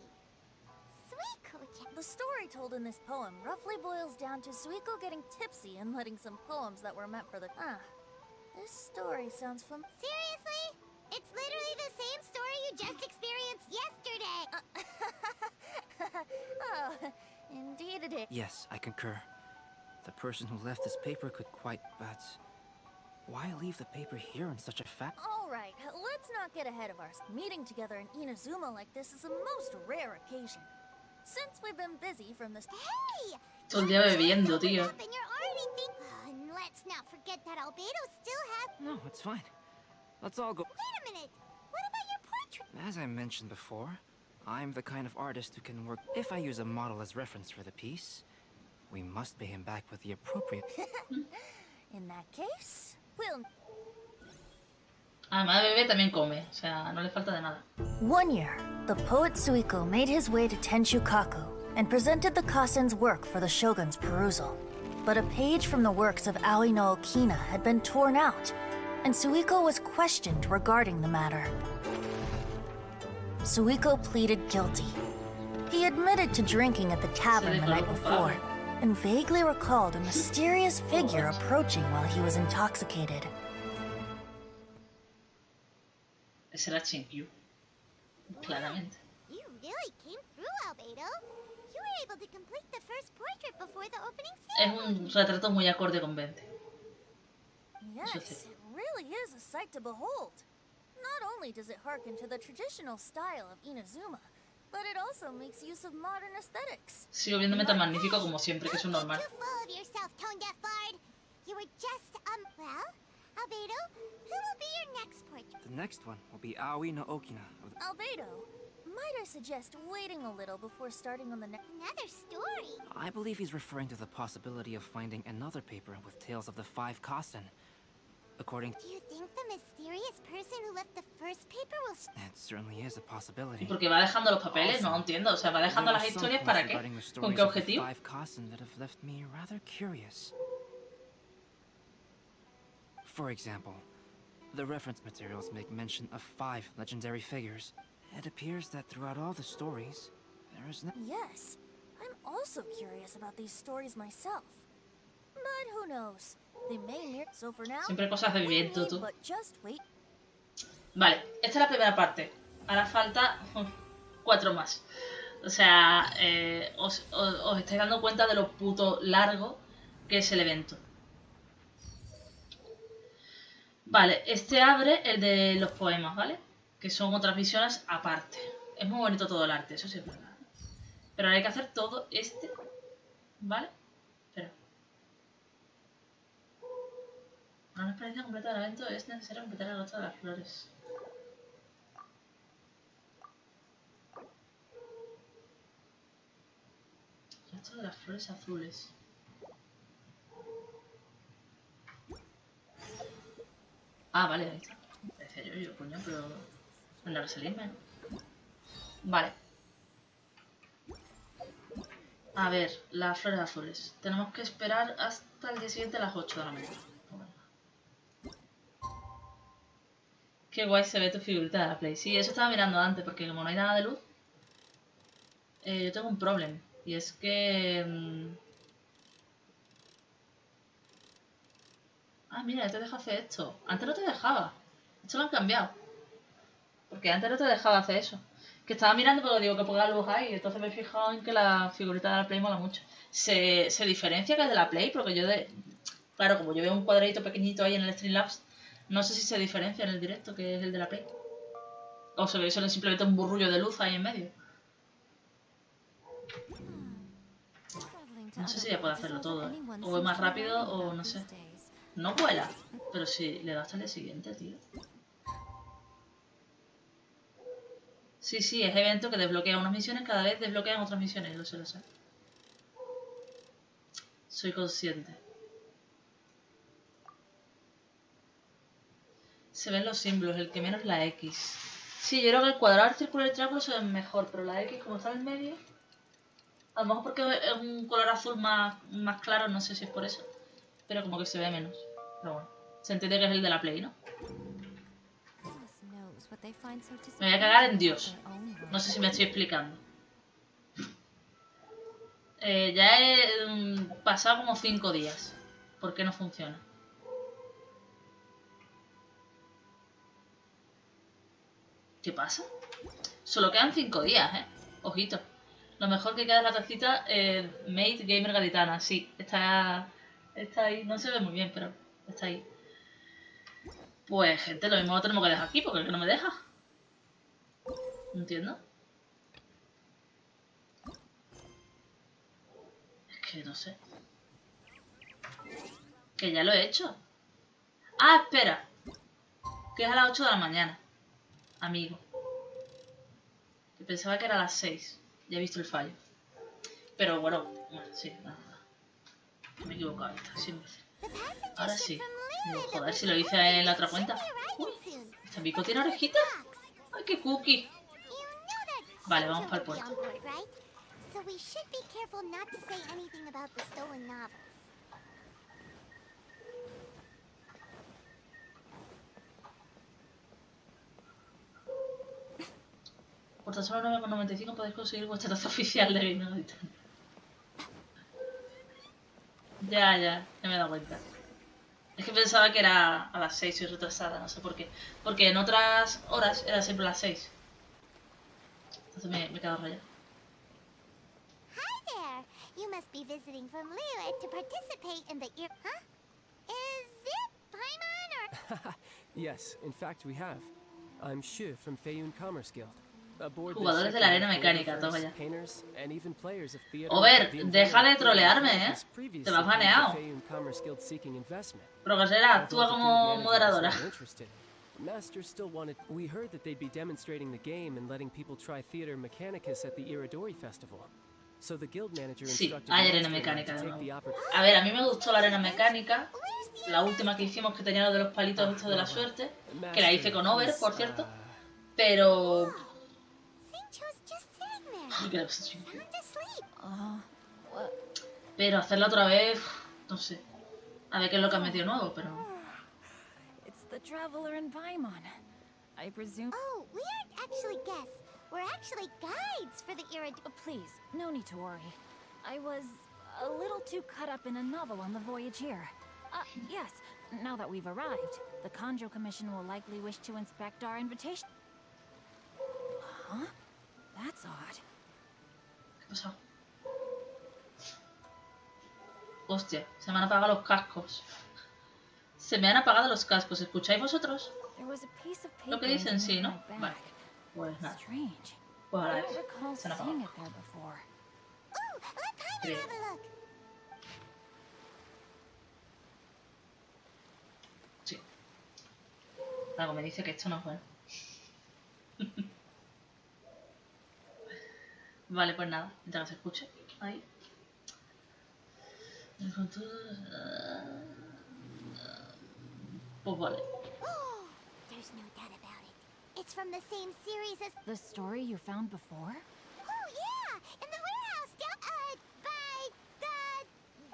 Speaker 4: Suiko-chan.
Speaker 11: the story told in this poem roughly boils down to Suiko getting tipsy and letting some poems that were meant for the... This story sounds familiar.
Speaker 4: Seriously? It's literally the same story you just experienced yesterday.
Speaker 11: Oh, indeed it is.
Speaker 7: Yes, I concur. The person who left this paper could quite... But... Why leave the paper here in such a fact?
Speaker 11: All right, let's not get ahead of ourselves. Meeting together in Inazuma like this is a most rare occasion. Since we've been busy from this...
Speaker 4: Hey!
Speaker 1: Todo el día bebiendo, tío.
Speaker 4: And you're already and let's not forget that Albedo still has...
Speaker 7: No, it's fine. Let's all go...
Speaker 4: Wait a minute! What about your portrait?
Speaker 7: As I mentioned before, I'm the kind of artist who can work... If I use a model as reference for the piece, we must pay him back with the appropriate...
Speaker 11: In that case, we'll...
Speaker 1: Además de bebé también come, o sea, no le falta de nada.
Speaker 11: One year, the poet Suiko made his way to Tenshukaku and presented the Kasen's work for the shogun's perusal. But a page from the works of Aoi no Okina had been torn out, and Suiko was questioned regarding the matter. Suiko pleaded guilty. He admitted to drinking at the tavern the night before, and vaguely recalled a mysterious figure approaching while he was intoxicated.
Speaker 1: Ese era Chinkyu. Claramente.
Speaker 4: You really came through, Albedo. You were able to complete the first portrait before the opening
Speaker 1: Es
Speaker 4: ceremony.
Speaker 1: un retrato muy acorde con 20.
Speaker 11: Yes, it really is a sight to behold. Not only does it harken to the traditional style of Inazuma, but it also makes use of modern aesthetics.
Speaker 1: Sigo viéndome tan magnífico como siempre, que es un normal.
Speaker 4: Too full of yourself, tone-deaf bard. You were just, well, Albedo, who will be your next portrait?
Speaker 7: The next one will be Aoi no Okina of the...
Speaker 11: Albedo, might I suggest waiting a little before starting on the next...
Speaker 4: Another story.
Speaker 7: I believe he's referring to the possibility of finding another paper with tales of the 5 Kasen. According...
Speaker 4: Do you think the mysterious person who left the first paper will...
Speaker 7: It certainly is a possibility.
Speaker 1: ¿Y por qué va dejando los papeles? No entiendo. O sea, ¿va dejando las historias para qué? ¿Con qué objetivo?
Speaker 7: 5 Kasen that have left me rather curious. For example, the reference materials make mention of 5 legendary figures. It appears that throughout all the stories, there is no...
Speaker 11: Yes, I'm also curious about these stories myself. But who knows? They may mirror... So for now,
Speaker 1: Siempre cosas de viviento, tú.
Speaker 11: but just wait.
Speaker 1: Vale, esta es la primera parte. Ahora falta 4 más. O sea, os estáis dando cuenta de lo puto largo que es el evento. Vale, este abre el de los poemas, ¿vale? Que son otras visiones aparte. Es muy bonito todo el arte, eso sí es verdad. Pero ahora hay que hacer todo este, ¿vale? Espera. Para una experiencia completa del evento es necesario completar el resto de las flores. El resto de las flores azules. Ah, vale, ahí está. Decía yo, coño, pero... ¿En la salirme? Vale. A ver, las flores azules. Tenemos que esperar hasta el día siguiente a las 8 de la mañana. Qué guay se ve tu figurita de la Play. Sí, eso estaba mirando antes, porque como no hay nada de luz, yo tengo un problema. Y es que... Ah, mira, ya te deja hacer esto. Antes no te dejaba. Esto lo han cambiado. Porque antes no te dejaba hacer eso. Que estaba mirando, pero digo que ponga luz ahí. Entonces me he fijado en que la figurita de la Play mola mucho. Se diferencia que es de la Play, porque yo de... Claro, como yo veo un cuadradito pequeñito ahí en el Streamlabs, no sé si se diferencia en el directo que es el de la Play. O se ve solo simplemente un burrullo de luz ahí en medio. No sé si ya puede hacerlo todo, ¿eh? O es más rápido o no sé. No vuela, pero si le da hasta el día siguiente, tío. Sí, sí, es evento que desbloquea unas misiones, cada vez desbloquean otras misiones, lo sé, lo sé. Soy consciente. Se ven los símbolos, el que menos la X. Sí, yo creo que el cuadrado, el círculo y el triángulo se ven mejor, pero la X, como está en medio... A lo mejor porque es un color azul más claro, no sé si es por eso. Pero como que se ve menos. Pero bueno, se entiende que es el de la Play, ¿no? Me voy a cagar en Dios. No sé si me estoy explicando. Ya he pasado como 5 días. ¿Por qué no funciona? ¿Qué pasa? Solo quedan 5 días, ¿eh? Ojito. Lo mejor que queda es la tacita Made Gamer Gaditana. Sí, está ahí. No se ve muy bien, pero está ahí. Pues, gente, lo mismo lo tenemos que dejar aquí porque es que no me deja. No entiendo. Es que no sé. Que ya lo he hecho. Ah, espera. Que es a las 8 de la mañana. Amigo. Que pensaba que era a las 6. Ya he visto el fallo. Pero bueno, sí, nada. Me he equivocado, siempre. Ahora sí. Digo, joder, si lo hice en la otra cuenta. Uy, ¿este bico tiene orejitas? ¡Ay, qué cookie! Vale, vamos para el puerto. Por tan solo 9,95 podéis conseguir vuestra taza oficial de vino. Ya me he dado cuenta. Es que pensaba que era a las 6, soy retrasada, no sé por qué. Porque en otras horas era siempre a las 6. Entonces me he quedado rayada.
Speaker 4: Hi there! You must be visiting from Liyue to participate in the Huh? Is it Paimon or...
Speaker 13: Yes, in fact we have. I'm Shu from Feiyun Commerce Guild. Aboard this
Speaker 1: Jugadores
Speaker 13: ship
Speaker 1: de la
Speaker 13: we
Speaker 1: arena
Speaker 13: have
Speaker 1: mecánica,
Speaker 13: photographers,
Speaker 1: toma ya.
Speaker 13: painters, and even players of theater.
Speaker 1: Over,
Speaker 13: The
Speaker 1: deja de
Speaker 13: inventor of theater
Speaker 1: trolearme,
Speaker 13: mechanics previously
Speaker 1: Te me has
Speaker 13: came to the
Speaker 1: baneado.
Speaker 13: Feiyun Commerce Guild seeking investment.
Speaker 1: Progresera,
Speaker 13: Although
Speaker 1: actúa
Speaker 13: the guild
Speaker 1: como
Speaker 13: manager was
Speaker 1: moderadora.
Speaker 13: not interested, the master still wanted. We heard that they'd be demonstrating the game and letting people try theater mechanicus at the Irodori festival. So the guild manager
Speaker 1: Sí,
Speaker 13: instructed
Speaker 1: hay
Speaker 13: the
Speaker 1: arena
Speaker 13: master
Speaker 1: mecánica
Speaker 13: to
Speaker 1: de
Speaker 13: take the
Speaker 1: nuevo.
Speaker 13: opportunity.
Speaker 1: A ver, a mí me gustó la arena mecánica. La última que hicimos, que tenía lo de los palitos estos de la
Speaker 13: well,
Speaker 1: suerte.
Speaker 13: Master,
Speaker 1: Que la hice con Over,
Speaker 13: please,
Speaker 1: por cierto. Pero...
Speaker 4: Sincho's just sitting there.
Speaker 1: Ay, que-
Speaker 4: Sound asleep.
Speaker 8: What?
Speaker 1: Pero hacerla otra vez... No sé. A ver qué es lo que han metido nuevo, pero...
Speaker 8: It's the traveler in Paimon. I presume.
Speaker 4: Oh, we aren't actually guests. We're actually guides for the
Speaker 8: Please, no need to worry. I was a little too caught up in a novel on the voyage here. Yes, now that we've arrived, the Conjo Commission will likely wish to inspect our invitation. Huh? That's odd.
Speaker 1: ¿Qué ha pasado? Hostia, se me han apagado los cascos. Se me han apagado los cascos. ¿Escucháis vosotros?
Speaker 8: There was a piece of
Speaker 1: Lo que
Speaker 8: paper
Speaker 1: dicen, sí,
Speaker 8: underneath
Speaker 1: ¿no?
Speaker 8: my bag.
Speaker 1: Vale. Pues nada.
Speaker 8: Strange.
Speaker 1: Pues
Speaker 8: I
Speaker 1: ahora
Speaker 8: don't recall
Speaker 1: se han
Speaker 8: seeing
Speaker 1: apagado.
Speaker 8: it there before.
Speaker 4: Oh, let Paimon
Speaker 1: Bien.
Speaker 4: have a look.
Speaker 1: Sí. Algo me dice que esto no es bueno. Vale, pues nada. Mientras se escuche. Ahí. Pues vale.
Speaker 4: Oh, there's no doubt about it. It's from the same series as...
Speaker 8: The story you found before?
Speaker 4: Oh, yeah! In the warehouse down... by the...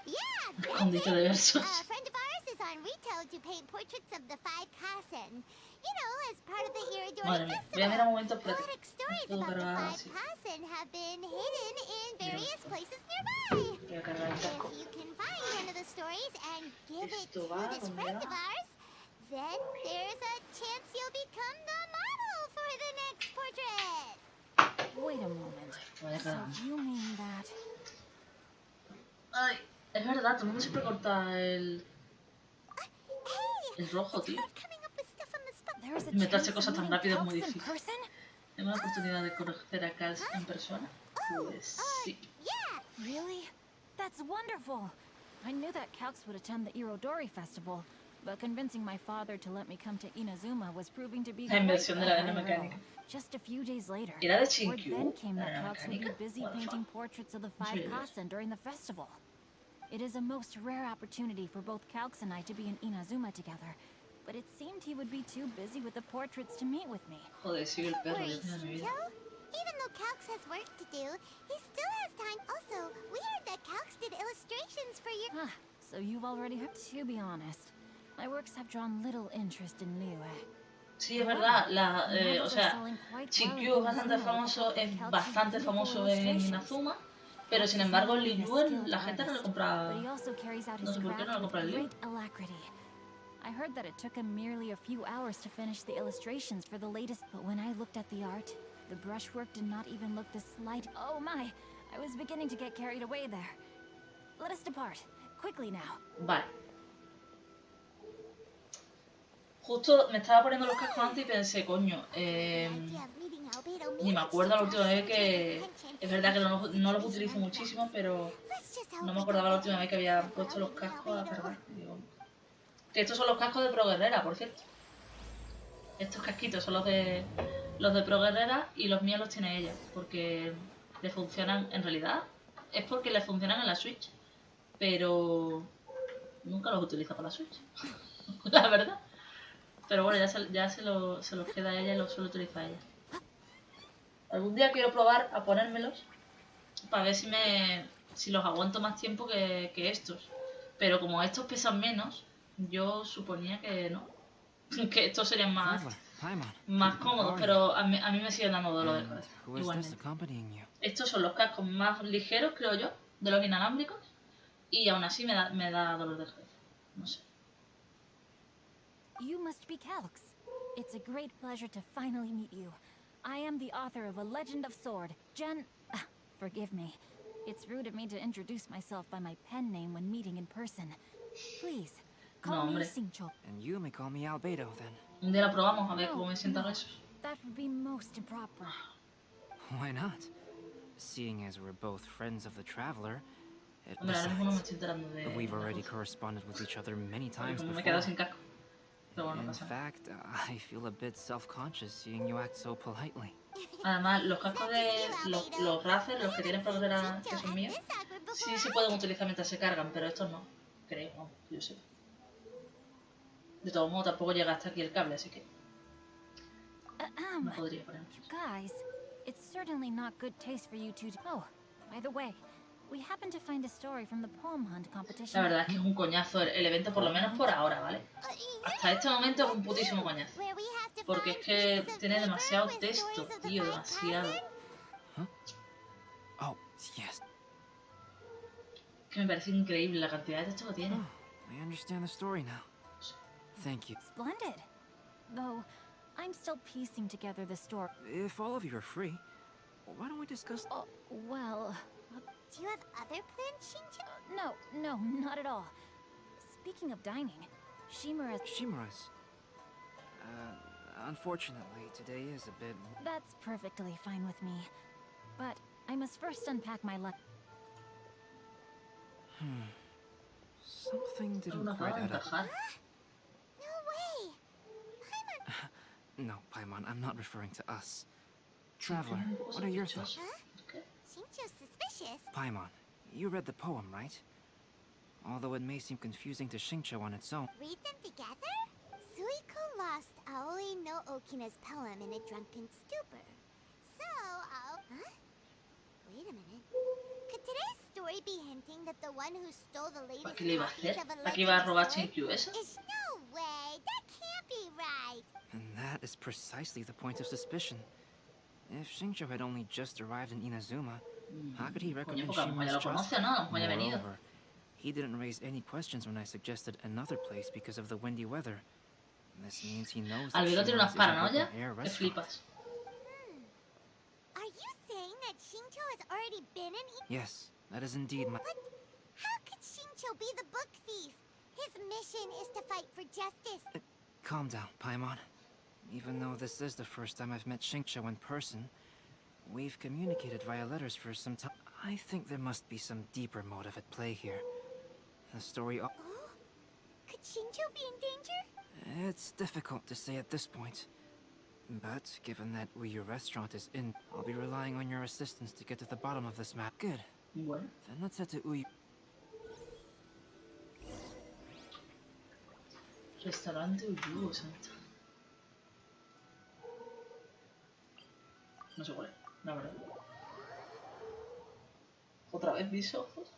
Speaker 4: Yeah, that's
Speaker 1: Escondite de
Speaker 4: it!
Speaker 1: versos.
Speaker 4: A friend of ours is on retail to paint portraits of the 5 Kasen. You know, as part of the Irodori
Speaker 1: Madre mía. Voy a
Speaker 4: Festival.
Speaker 1: mirar un momento, espérate.
Speaker 4: Poetic stories
Speaker 1: Puedo
Speaker 4: about the
Speaker 1: cargar
Speaker 4: 5
Speaker 1: así.
Speaker 4: Kasen have been hidden in various places nearby.
Speaker 1: Voy a cargar el casco.
Speaker 4: If you can find one of the stories and give it
Speaker 1: Esto
Speaker 4: to
Speaker 1: va
Speaker 4: this
Speaker 1: donde
Speaker 4: friend
Speaker 1: va.
Speaker 4: of ours, then there's a chance you'll become the model for the next portrait.
Speaker 8: Wait a moment.
Speaker 1: Voy a
Speaker 8: So
Speaker 1: cargar.
Speaker 8: you mean that...
Speaker 1: Ay, es verdad, todo el mundo siempre corta el
Speaker 4: Hey,
Speaker 1: rojo,
Speaker 4: it's
Speaker 1: tío.
Speaker 4: hard coming up with stuff on the spot.
Speaker 8: There's a
Speaker 1: Inventarse
Speaker 8: chance of
Speaker 1: cosas tan
Speaker 8: meeting
Speaker 1: rápido es muy
Speaker 8: Calx in
Speaker 1: difícil.
Speaker 8: person?
Speaker 1: ¿Tengo la oportunidad de conocer a Calx en persona? Pues sí.
Speaker 4: Yeah,
Speaker 8: Really? That's wonderful! I knew that Calx would attend the Irodori festival, but convincing my father to let me come to Inazuma was proving to be
Speaker 1: La
Speaker 8: quite
Speaker 1: inversión de la
Speaker 8: a
Speaker 1: arena
Speaker 8: hurdle.
Speaker 1: mecánica.
Speaker 8: Just a few days later,
Speaker 1: ¿Era de
Speaker 8: word
Speaker 1: Shinkyu?
Speaker 8: then came
Speaker 1: ¿La
Speaker 8: that
Speaker 1: arena
Speaker 8: Calx would be
Speaker 1: mecánica?
Speaker 8: busy
Speaker 1: What the
Speaker 8: painting
Speaker 1: fuck?
Speaker 8: portraits of the
Speaker 1: No
Speaker 8: 5
Speaker 1: sé.
Speaker 8: Kasen during the festival. It is a most rare opportunity for both Calx and I to be in Inazuma together, but it seemed he would be too busy with the portraits to meet with me.
Speaker 1: Joder, sigue el
Speaker 4: don't
Speaker 1: perro,
Speaker 4: worry,
Speaker 1: Dios mío de mi vida.
Speaker 4: Shinto. Even though Calx has work to do, he still has time. Also, we heard that Calx did illustrations for your...
Speaker 8: So you've already heard? To be honest, my works have drawn little interest in Liyue.
Speaker 1: Sí, es verdad. O sea, Shinkyu es bastante famoso, en Inazuma, pero sin embargo Liyue la gente no le compra.
Speaker 8: But he also carries out
Speaker 1: No
Speaker 8: his
Speaker 1: sé por qué no
Speaker 8: craft
Speaker 1: lo compra
Speaker 8: with
Speaker 1: Liyue.
Speaker 8: great alacrity. I heard that it took him merely a few hours to finish the illustrations for the latest, but when I looked at the art, the brushwork did not even look the slight. Oh my, I was beginning to get carried away there. Let us depart, quickly now.
Speaker 1: Vale. Justo me estaba poniendo los cascos antes y pensé, coño, ni me acuerdo la última vez que... Es verdad que no los utilizo muchísimo, pero no me acordaba la última vez que había puesto los cascos a cargar. Digo, que estos son los cascos de Pro Guerrera, por cierto. Estos casquitos son los de Pro Guerrera y los míos los tiene ella, porque le funcionan, en realidad, es porque le funcionan en la Switch, pero nunca los utiliza para la Switch, la verdad. Pero bueno, ya se los queda a ella y los suele utilizar ella. Algún día quiero probar a ponérmelos para ver si los aguanto más tiempo que estos. Pero como estos pesan menos, yo suponía que no. Que estos serían más cómodos, pero a mí me siguen dando dolor de cabeza. Igualmente. Estos son los cascos más ligeros, creo yo, de los inalámbricos. Y aún así me da dolor de cabeza. No sé.
Speaker 8: You must be Calx. It's a great pleasure to finally meet you. I am the author of A Legend of Sword, forgive me. It's rude of me to introduce myself by my pen name when meeting in person. Please, call me Xingqiu.
Speaker 7: And you may call me Albedo then.
Speaker 1: Un día la probamos a ver cómo me sientan esos.
Speaker 8: That would be most improper.
Speaker 7: Why not? Seeing as we're both friends of the Traveler,
Speaker 1: Hombre, ahora mismo no me estoy enterando de...
Speaker 7: we've already corresponded with each other many times
Speaker 1: Como me he
Speaker 7: before.
Speaker 1: quedado sin casco. Pero bueno, no
Speaker 7: In
Speaker 1: pasa nada.
Speaker 7: fact, I feel a bit self-conscious seeing you act so politely.
Speaker 1: Además, los cascos de los Razer, los que tienen problema que son míos, sí se pueden utilizar mientras se cargan, pero estos no. Creo, vamos, yo sé. De todos modos, tampoco llega hasta aquí el cable, así que no podría ponerlo.
Speaker 8: Guys, it's certainly not good taste for you two to... Oh, by the way, we happen to find a story from the poem hunt competition.
Speaker 1: La verdad es que es un coñazo el evento, por lo menos por ahora, ¿vale? Hasta este momento es un putísimo coñazo. Porque es que tiene demasiado texto, tío, demasiado.
Speaker 7: Huh? Oh, yes.
Speaker 1: Que me parece increíble la cantidad de texto que tiene.
Speaker 7: I understand the story now. Thank you.
Speaker 8: Splendid. Though, I'm still piecing together the story.
Speaker 7: If all of you are free, why don't we discuss...
Speaker 8: Oh, well...
Speaker 4: Do you have other plans, Xingqiu?
Speaker 8: No, not at all. Speaking of dining, Shimura's...
Speaker 7: Unfortunately, today is a bit...
Speaker 8: That's perfectly fine with me. But I must first unpack my luck.
Speaker 7: Something didn't quite add up.
Speaker 4: No way! Paimon!
Speaker 7: No, Paimon, I'm not referring to us. Traveler, what are your thoughts?
Speaker 4: Huh? Xingqiu's suspicious.
Speaker 7: Paimon, you read the poem, right? Although it may seem confusing to Xingqiu on its own.
Speaker 4: Read them together? Suiko lost Aoi no Okina's poem in a drunken stupor. So, Huh? Wait a minute. Could today's story be hinting that the one who stole the latest
Speaker 1: ¿Para qué le iba a
Speaker 4: copies
Speaker 1: hacer?
Speaker 4: of A
Speaker 1: ¿Para qué iba a
Speaker 4: Legend
Speaker 1: robar
Speaker 4: of Sword?
Speaker 1: Xingqiu eso?
Speaker 4: No way! That can't be right!
Speaker 7: And that is precisely the point of suspicion. If Xingqiu had only just arrived in Inazuma, how could he recommend Shimura's trust? Moreover, he didn't raise any questions when I suggested another place because of the windy weather. This means he knows that
Speaker 1: Albedo tiene unas
Speaker 7: Shimura's is an
Speaker 1: paranoias
Speaker 7: open-air
Speaker 1: que
Speaker 7: restaurant.
Speaker 1: flipas.
Speaker 4: Are you saying that Xingqiu has already been in
Speaker 7: Yes, that is indeed my...
Speaker 4: But how could Xingqiu be the book thief? His mission is to fight for justice.
Speaker 7: Calm down, Paimon. Even though this is the first time I've met Xingqiu in person, we've communicated via letters for some time. I think there must be some deeper motive at play here. The story...
Speaker 4: Oh? Could Xingqiu be in danger?
Speaker 7: It's difficult to say at this point. But given that Uyu Restaurant is in, I'll be relying on your assistance to get to the bottom of this map. Good.
Speaker 1: Bueno.
Speaker 7: Then let's head to Uyu.
Speaker 1: Restaurante Uyu, santa. No sé cuál es, la verdad. ¿Otra vez mis ojos?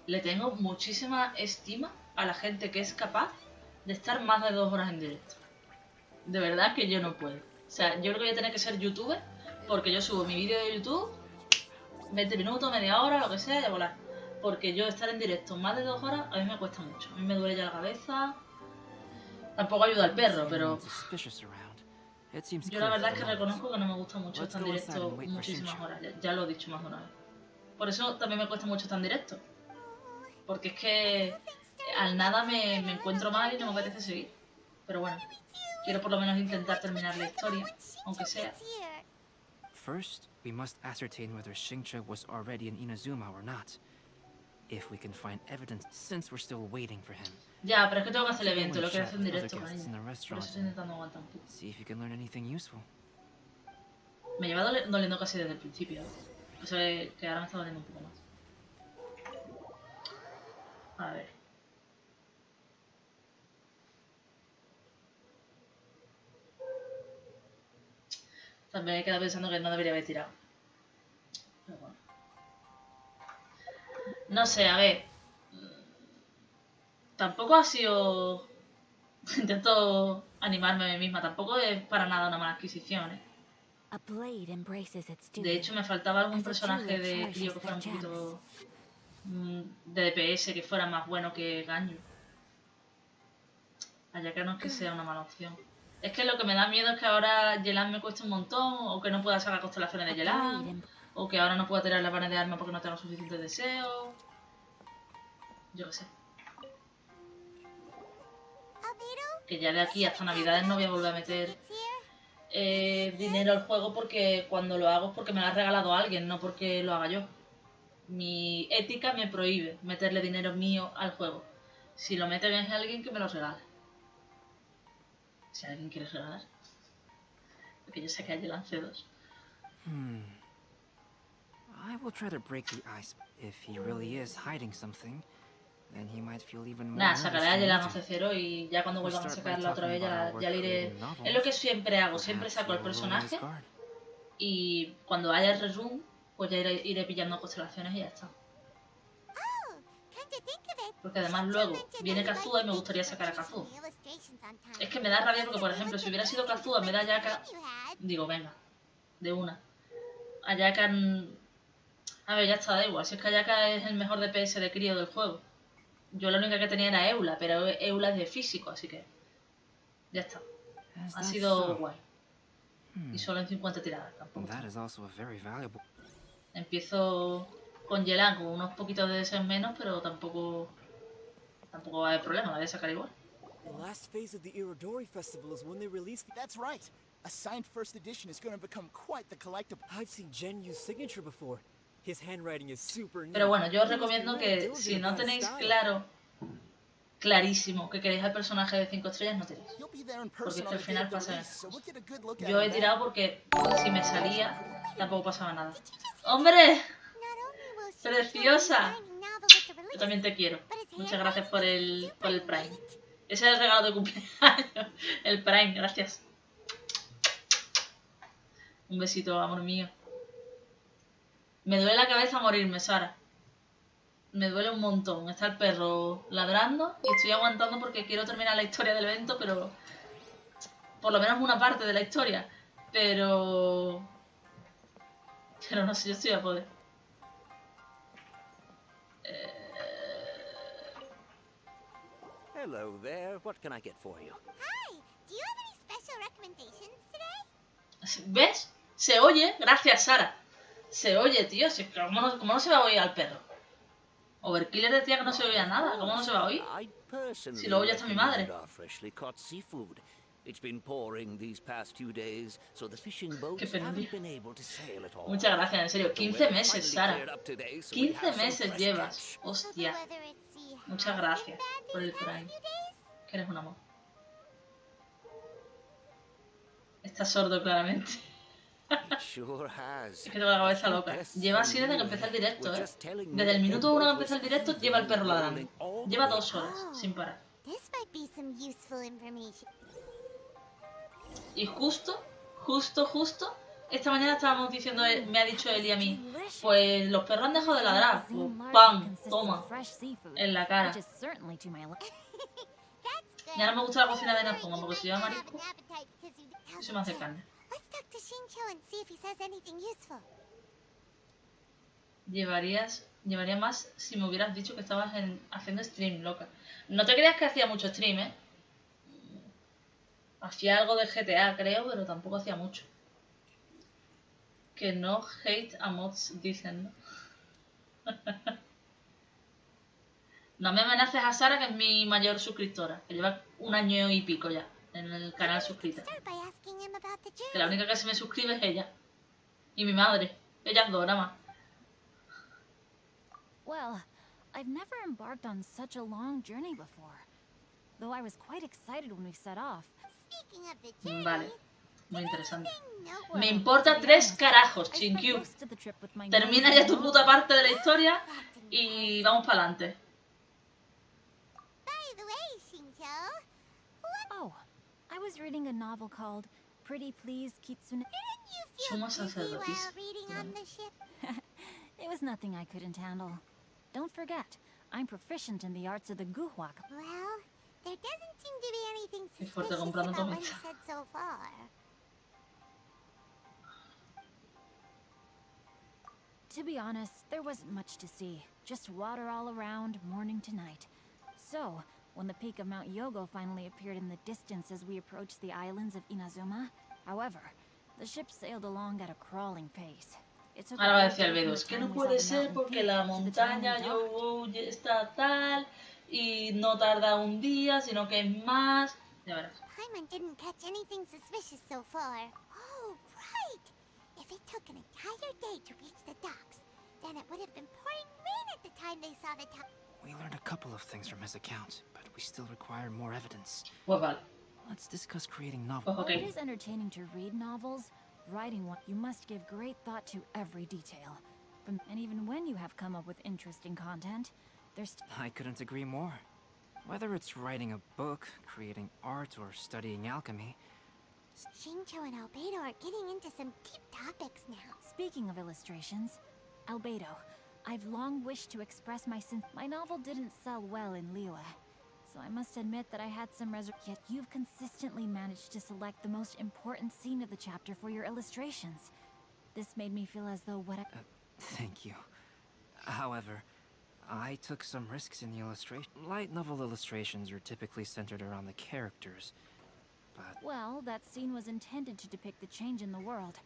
Speaker 1: Le tengo muchísima estima a la gente que es capaz de estar más de 2 horas en directo. De verdad que yo no puedo. O sea, yo creo que voy a tener que ser youtuber, porque yo subo mi vídeo de YouTube, 20 minutos, media hora, lo que sea, y a volar. Porque yo estar en directo más de 2 horas, a mí me cuesta mucho. A mí me duele ya la cabeza. Tampoco ayuda al perro, pero... Yo la verdad es que reconozco que no me gusta mucho estar en directo muchísimas horas. Ya lo he dicho más de una vez. Por eso también me cuesta mucho estar en directo. Porque es que al nada me encuentro mal y no me apetece seguir. Pero bueno, quiero por lo menos intentar terminar la historia, aunque sea.
Speaker 7: First, we must ascertain whether Xingqiu was already in Inazuma or not. If we can find evidence, since we're still waiting for him.
Speaker 1: Ya, pero es que tengo que hacer el evento, lo quiero hacer en directo, cariño. Por eso estoy intentando aguantar un poco.
Speaker 7: See if you can learn anything useful.
Speaker 1: Me lleva doliendo casi desde el principio, ¿eh? Eso es que ahora me está doliendo un poco más. A ver. También he quedado pensando que no debería haber tirado. Pero bueno. No sé, a ver. Tampoco ha sido... Intento animarme a mí misma. Tampoco es para nada una mala adquisición, ¿eh?
Speaker 8: A blade embraces its
Speaker 1: De hecho, me faltaba algún personaje de crío que fuera un poquito de DPS, que fuera más bueno que Ganyu. Ayaka no es que sea una mala opción. Es que lo que me da miedo es que ahora Yelan me cueste un montón, o que no pueda sacar constelaciones de Yelan, o que ahora no pueda tirar la pared de arma porque no tengo suficiente deseo. Yo qué sé. Que ya de aquí hasta Navidades no voy a volver a meter dinero al juego, porque cuando lo hago es porque me lo ha regalado alguien, no porque lo haga yo. Mi ética me prohíbe meterle dinero mío al juego. Si lo mete bien es alguien que me lo regala. Si alguien quiere regalar. Porque yo sé que hay el lance 2.
Speaker 7: I will try to break the ice. If he really is hiding something, then he might feel even more.
Speaker 1: Nada, sacaré a Yelan 11-0 y ya cuando vuelvan a sacarla otra vez ya le iré... Es lo que siempre hago, siempre saco el personaje y cuando haya el resume, pues ya iré pillando constelaciones y ya está. Porque además luego viene Kazuha y me gustaría sacar a Kazuha. Es que me da rabia porque, por ejemplo, si hubiera sido Kazuha en vez de Ayaka, digo, venga, de una. Ayaka... A ver, ya está, da igual. Si es que Ayaka es el mejor DPS de crío del juego. Yo la única que tenía era Eula, pero Eula es de físico, así que... Ya está. Ha sido guay. Y solo en 50 tiradas, tampoco. Empiezo con Yelan con unos poquitos de deseos menos, pero tampoco va a haber problema, la voy a sacar igual.
Speaker 14: The last phase of the Irodori festival is when they release the... That's right. A signed first edition is going to become quite the collectible. I've seen Jen use signature before. His handwriting is super neat.
Speaker 1: Pero bueno, yo os recomiendo que si no tenéis clarísimo que queréis al personaje de 5 estrellas, no tiréis. Porque es que al final pasa eso. Yo he tirado porque si me salía, tampoco pasaba nada. ¡Hombre! ¡Preciosa! Yo también te quiero. Muchas gracias por el Prime. Ese es el regalo de cumpleaños. El Prime, gracias. Un besito, amor mío. Me duele la cabeza morirme, Sara. Me duele un montón. Está el perro ladrando y estoy aguantando porque quiero terminar la historia del evento, pero... Por lo menos una parte de la historia. Pero no sé, yo estoy a poder.
Speaker 15: Hello there. What can I get for you?
Speaker 4: Hi. Do you have any special recommendations today?
Speaker 1: ¿Ves? Se oye. Gracias, Sara. Se oye, tío. ¿Cómo no se va a oír al perro? Overkiller decía que no se oía nada. ¿Cómo no se va a oír? Si lo oye hasta mi madre.
Speaker 15: It's been pouring these past 2 days, so the fishing boats haven't been able to sail at all.
Speaker 1: Muchas gracias, en serio. 15 meses, Sara. 15 meses llevas. Hostia. Muchas gracias por el Prime. Que eres un amor. Estás sordo, claramente. Es que tengo la cabeza loca. Lleva así desde que empecé el directo, ¿eh? Desde el minuto 1 que empecé el directo, lleva el perro ladrando. Lleva 2 horas, sin parar. Y justo, esta mañana estábamos diciendo, me ha dicho él y a mí, pues los perros han dejado de ladrar. Pues, ¡pam! Toma. En la cara. Y ahora me gusta la cocina de Natoma, porque si lleva marisco, se me hace carne. Llevaría más si me hubieras dicho que estabas haciendo stream, loca. No te creas que hacía mucho stream, ¿eh? Hacía algo de GTA, creo, pero tampoco hacía mucho. Que no hate a mods, dicen, ¿no? No me amenaces a Sara, que es mi mayor suscriptora, que lleva 1 año y pico ya en el canal suscrita. Que la única que se me suscribe es ella. Y mi madre. Ellas dos, nada más.
Speaker 8: Well, I've never embarked on such a long journey before. Though I was quite excited when we set off.
Speaker 1: Vale, muy interesante. Me importa 3 carajos, Chinkyu. Termina ya tu puta parte de la historia y vamos para adelante.
Speaker 8: Oh, I was reading a novel called Pretty Please Kitsune.
Speaker 1: Somos sacerdotis.
Speaker 8: It was nothing I couldn't handle. Don't forget, I'm proficient in the arts of the guhwak.
Speaker 4: Well, there doesn't seem to be anything suspicious about what you said so far.
Speaker 8: To be honest, there wasn't much to see. Just water all around, morning to night. So, when the peak of Mount Yogo finally appeared in the distance as we approached the islands of Inazuma, however, the ship sailed along at a crawling pace. It took a
Speaker 1: Ahora va a
Speaker 8: whole
Speaker 1: decir
Speaker 8: day
Speaker 1: Albedo,
Speaker 8: from
Speaker 1: es
Speaker 8: the
Speaker 1: que no
Speaker 8: time we saw
Speaker 1: puede
Speaker 8: the
Speaker 1: ser
Speaker 8: mountain
Speaker 1: porque
Speaker 8: peak
Speaker 1: la
Speaker 8: to the time we
Speaker 1: montaña
Speaker 8: docked.
Speaker 1: Yogo está tal y no tarda un día, sino que es más. Ya verás.
Speaker 4: Paimon didn't catch anything suspicious so far. Oh, right! If it took an entire day to reach the docks, then it would have been pouring rain at the time they saw the top.
Speaker 7: We learned a couple of things from his account, but we still require more evidence.
Speaker 1: Pues vale.
Speaker 7: Let's discuss creating novels.
Speaker 1: Pues
Speaker 8: While
Speaker 1: ok.
Speaker 8: it is entertaining to read novels, writing one, you must give great thought to every detail. And even when you have come up with interesting content, there's...
Speaker 7: I couldn't agree more. Whether it's writing a book, creating art, or studying alchemy...
Speaker 4: Xingqiu and Albedo are getting into some deep topics now.
Speaker 8: Speaking of illustrations, Albedo, I've long wished to express my novel didn't sell well in Liyue, so I must admit that I had some yet you've consistently managed to select the most important scene of the chapter for your illustrations. This made me feel as though what I...
Speaker 7: Thank you. However, I took some risks in the illustration. Light novel illustrations are typically centered around the characters, but...
Speaker 8: Well, that scene was intended to depict the change in the world,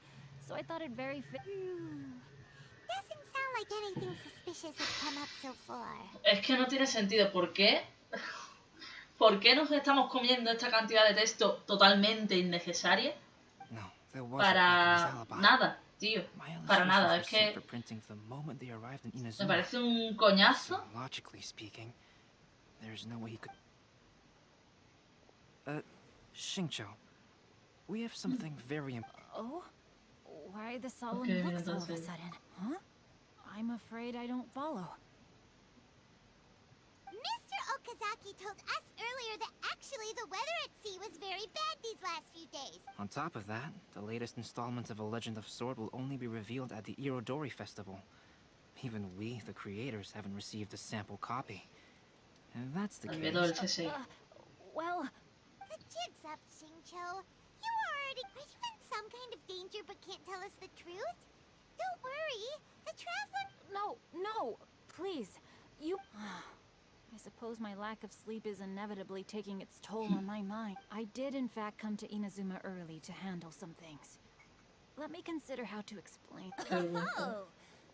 Speaker 8: so I thought it very fit...
Speaker 4: Doesn't sound like anything suspicious has come up so far.
Speaker 1: Es que no tiene sentido. ¿Por qué? ¿Por qué nos estamos comiendo esta cantidad de texto totalmente innecesaria?
Speaker 7: No, there was
Speaker 1: Para nada, tío. Para nada. Es que me parece un coñazo.
Speaker 7: Logically speaking, there's no way he could... Xingqiu, we have something very important.
Speaker 8: Oh? Why the solemn
Speaker 1: Okay,
Speaker 8: looks all of a
Speaker 1: entonces...
Speaker 8: sudden? Huh? I'm afraid I don't follow.
Speaker 4: Mr. Okazaki told us earlier that actually the weather at sea was very bad these last few days.
Speaker 7: On top of that, the latest installment of A Legend of Sword will only be revealed at the Irodori festival. Even we, the creators, haven't received a sample copy. And that's the case...
Speaker 8: Well...
Speaker 4: The jig's up, Xingqiu. You already... Are you in some kind of danger but can't tell us the truth? Don't worry. The traveler...
Speaker 8: No, please. You... I suppose my lack of sleep is inevitably taking its toll on my mind. I did in fact come to Inazuma early to handle some things. Let me consider how to explain.
Speaker 11: Oh,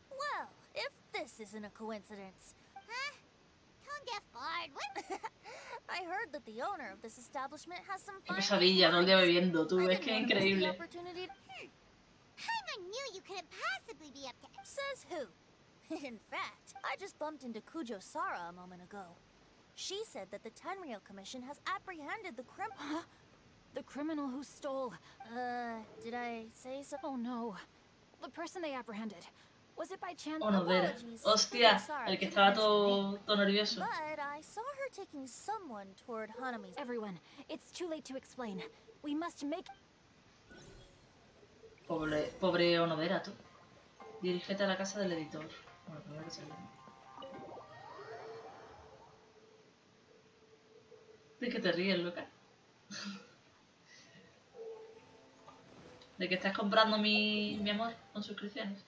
Speaker 11: well, if this isn't a coincidence.
Speaker 4: Huh? Tone-deaf bard, what?
Speaker 11: I heard that the owner of this establishment has some
Speaker 1: Qué pesadilla, todo el día bebiendo, tú.
Speaker 11: I
Speaker 1: Es que es
Speaker 11: didn't notice the
Speaker 1: increíble.
Speaker 11: opportunity.
Speaker 4: Paimon knew you couldn't possibly be up to...
Speaker 11: Says who? In fact, I just bumped into Kujo Sara a moment ago. She said that the Tenryou Commission has apprehended the
Speaker 8: Huh? The criminal who stole...
Speaker 11: did I say so?
Speaker 8: Oh no. The person they apprehended. Was it by chance?
Speaker 1: Oh, no, Vera. Hostia, el que estaba todo nervioso.
Speaker 11: But I saw her taking someone toward Hanami's...
Speaker 8: Everyone, it's too late to explain. We must make...
Speaker 1: Pobre Onodera, tú. Dirígete a la casa del editor. Bueno, primero que salga. ¿De qué te ríes, loca? ¿De que estás comprando mi amor con suscripciones?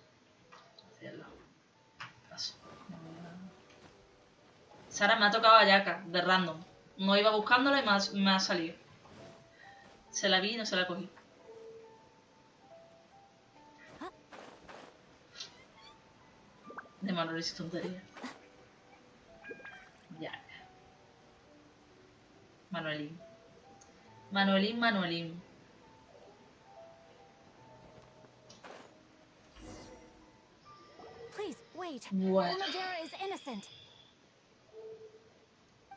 Speaker 1: Hacia el lado. Paso. Sara me ha tocado a Yaka, de random. No iba buscándola y me ha salido. Se la vi y no se la cogí. De Manuel y tontería. Ya. Manuelín. Manuelín.
Speaker 8: Please, wait.
Speaker 1: What?
Speaker 8: Onodera is innocent.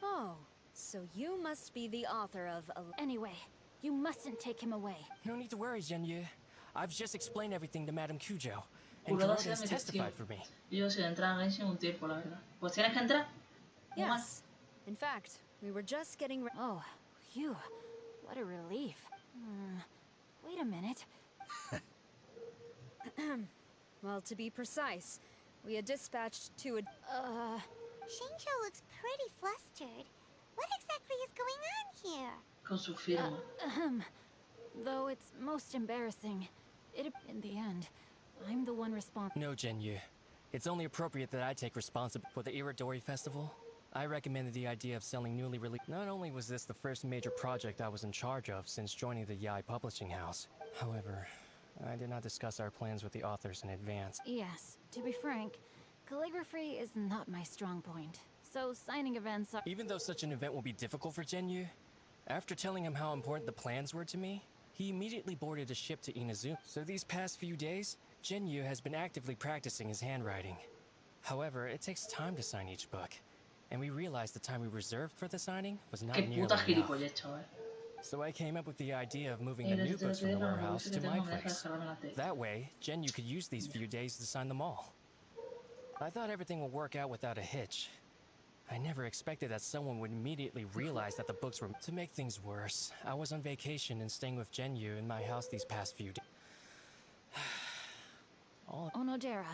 Speaker 3: Oh, so you must be the author of...
Speaker 8: Anyway, you mustn't take him away.
Speaker 16: No need to worry, Zhenyu. I've just explained everything to Madame Kujo. And
Speaker 1: Jurado
Speaker 16: Gerard has
Speaker 1: sea mi
Speaker 16: testified
Speaker 1: testigo.
Speaker 16: for me.
Speaker 1: Yo sin entrar en Genshin un tiempo, la verdad. Pues tienes que entrar. No más.
Speaker 3: Yes. In fact, we were just getting...
Speaker 8: Oh, phew. What a relief. Wait a minute.
Speaker 3: Well, to be precise, we had dispatched to a...
Speaker 4: Xingqiu looks pretty flustered. What exactly is going on here?
Speaker 1: Con su firma.
Speaker 8: Though it's most embarrassing, in the end, I'm the one responsible.
Speaker 16: No, Zhenyu. it's only appropriate that I take responsibility for the Irodori Festival. I recommended the idea of selling newly released. Not only was this the first major project I was in charge of since joining the Yai Publishing House, however, I did not discuss our plans with the authors in advance.
Speaker 8: Yes, to be frank, calligraphy is not my strong point. So signing events are...
Speaker 16: Even though such an event will be difficult for Genyu, after telling him how important the plans were to me, he immediately boarded a ship to Inazuma. So these past few days, Genyu has been actively practicing his handwriting. However, it takes time to sign each book, and we realized the time we reserved for the signing was not nearly enough. So I came up with the idea of moving the new books from the warehouse to my place. That way, Genyu could use these few days to sign them all. I thought everything would work out without a hitch. I never expected that someone would immediately realize that the books were... To make things worse, I was on vacation and staying with Genyu in my house these past few days.
Speaker 8: Onodera,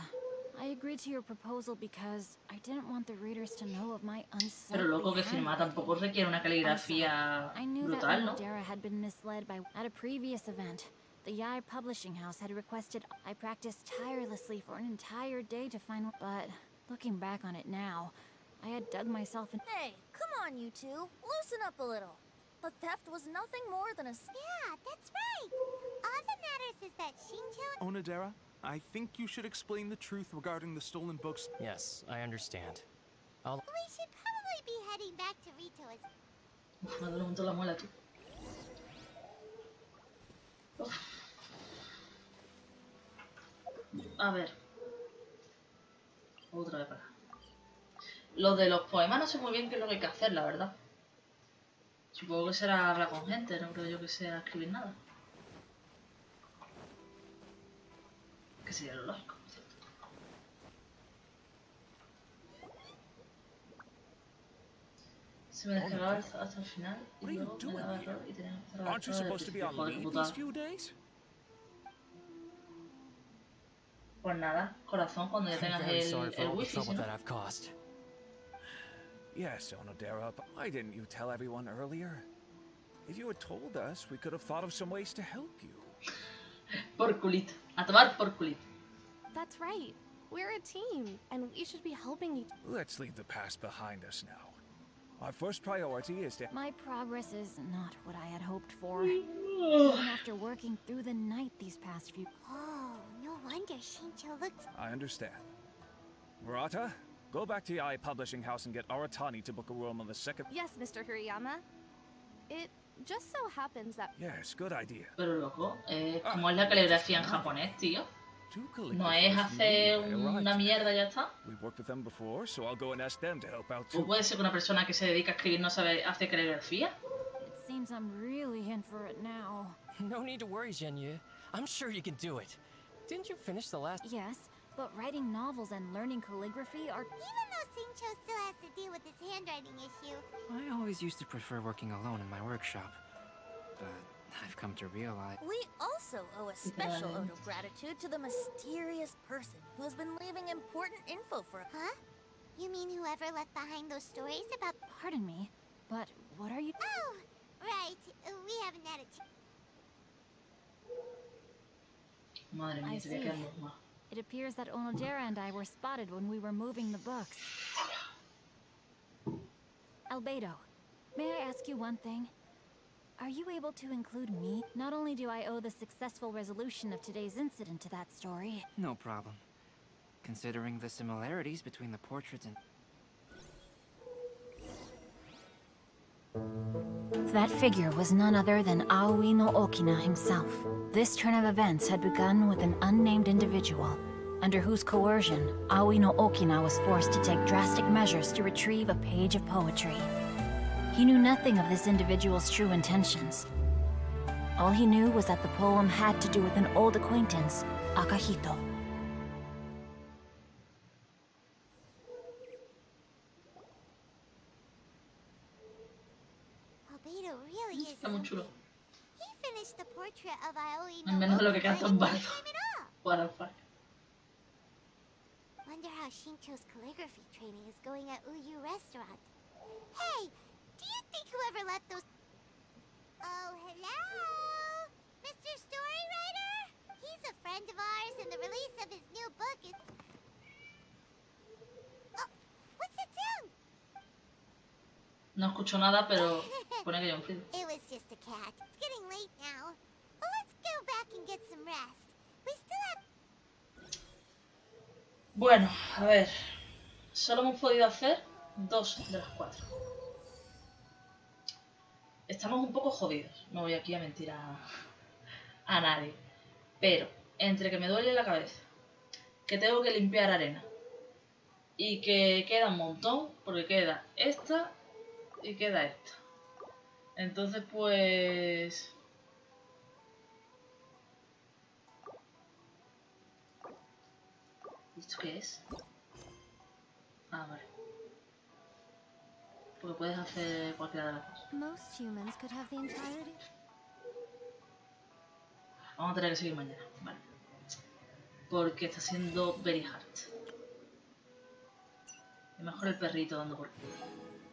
Speaker 8: I agreed to your proposal because I didn't want the readers to know of my
Speaker 1: Pero loco, que
Speaker 8: unsightly
Speaker 1: firmar tampoco requiere una caligrafía
Speaker 8: I knew
Speaker 1: brutal,
Speaker 8: that
Speaker 1: ¿no?
Speaker 8: Onodera had been misled by... At a previous event, the Yai Publishing House had requested... I practiced tirelessly for an entire day to find... But looking back on it now, I had dug myself in...
Speaker 11: Hey, come on, you two. Loosen up a little. The theft was nothing more than a...
Speaker 4: Yeah, that's right. All that matters is that Shincho...
Speaker 10: Onodera, I think you should explain the truth regarding the stolen books.
Speaker 16: Yes, I understand.
Speaker 4: We should probably be heading back to Rito as...
Speaker 1: Me duele mucho la muela, tú. Uf. A ver. Otra vez para acá. Lo de los poemas no sé muy bien qué es lo que hay que hacer, la verdad. Supongo que será hablar con gente, no creo yo que sea escribir nada. Que sería lo lógico, ¿cierto? Se me descargaba hasta el final y luego me daba error y tenía que cerrar
Speaker 12: Aren't you supposed to be on leave these few days?
Speaker 1: Pues nada, corazón, cuando ya tengas el wifi, ¿sí, no?
Speaker 12: Yes, Onodera, but why didn't you tell everyone earlier? If you had told us, we could have thought of some ways to help you.
Speaker 1: Por culito. A tomar por culito.
Speaker 9: That's right. We're a team, and we should be helping each...
Speaker 12: Let's leave the past behind us now. Our first priority is to...
Speaker 8: My progress is not what I had hoped for. Even after working through the night these past few...
Speaker 4: Oh, no wonder Shincho looks...
Speaker 12: I understand. Murata, go back to Yai Publishing House and get Aratani to book a room on the second...
Speaker 9: Yes, Mr. Hirayama. It just so happens that...
Speaker 12: Yes, good idea.
Speaker 1: Pero loco, ¿cómo es la caligrafía en japonés, tío? No es hacer una mierda y ya está.
Speaker 12: We've worked with them before, so I'll go and ask them to help out
Speaker 1: ¿O
Speaker 12: too.
Speaker 1: puede ser que una persona que se dedica a escribir no sabe hacer caligrafía?
Speaker 8: It seems I'm really in for it now.
Speaker 16: No need to worry, Genyu. I'm sure you can do it. Didn't you finish the last...
Speaker 8: Yes, but writing novels and learning calligraphy are...
Speaker 4: Even though Shincho still has to deal with his handwriting issue...
Speaker 7: I always used to prefer working alone in my workshop, but I've come to realize...
Speaker 11: We also owe a special ode of gratitude to the mysterious person who has been leaving important info for...
Speaker 4: Huh? You mean whoever left behind those stories about...
Speaker 8: Pardon me, but what are you...
Speaker 4: Oh, right. We haven't had a...
Speaker 1: Madre mía,
Speaker 8: I
Speaker 1: se ve
Speaker 8: see.
Speaker 1: que ando mal.
Speaker 8: It appears that Onodera and I were spotted when we were moving the books. Albedo, may I ask you one thing? Are you able to include me? Not only do I owe the successful resolution of today's incident to that story...
Speaker 7: No problem. Considering the similarities between the portraits and...
Speaker 8: That figure was none other than Aoi no Okina himself. This turn of events had begun with an unnamed individual, under whose coercion, Aoi no Okina was forced to take drastic measures to retrieve a page of poetry. He knew nothing of this individual's true intentions. All he knew was that the poem had to do with an old acquaintance, Akahito.
Speaker 4: Albedo really is
Speaker 1: Está muy chulo.
Speaker 4: He finished the portrait of Aoi no
Speaker 1: Menos de lo que
Speaker 4: Okina
Speaker 1: canta
Speaker 4: in
Speaker 1: un
Speaker 4: no
Speaker 1: bardo.
Speaker 4: time at all.
Speaker 1: What the fuck.
Speaker 4: Wonder how Shincho's calligraphy training is going at Uyu Restaurant. Hey, do you think whoever left those... Oh, hello? Mr. Storywriter? He's a friend of ours and the release of his new book is...
Speaker 1: No escucho nada, pero pone que hay un ruido.
Speaker 4: It was just a cat. It's getting late now. But let's go back and get some rest. We still have...
Speaker 1: Bueno, a ver. Solo hemos podido hacer 2 de las 4. Estamos un poco jodidos. No voy aquí a mentir a nadie. Pero, entre que me duele la cabeza, que tengo que limpiar arena, y que queda un montón, porque queda esta y queda esta. Entonces, pues... ¿Esto qué es? Ah, vale. Porque puedes hacer cualquiera de las cosas.
Speaker 3: Most humans could have the entirety.
Speaker 1: Vamos a tener que seguir mañana, vale. Porque está siendo very hard. Es mejor el perrito dando por culo.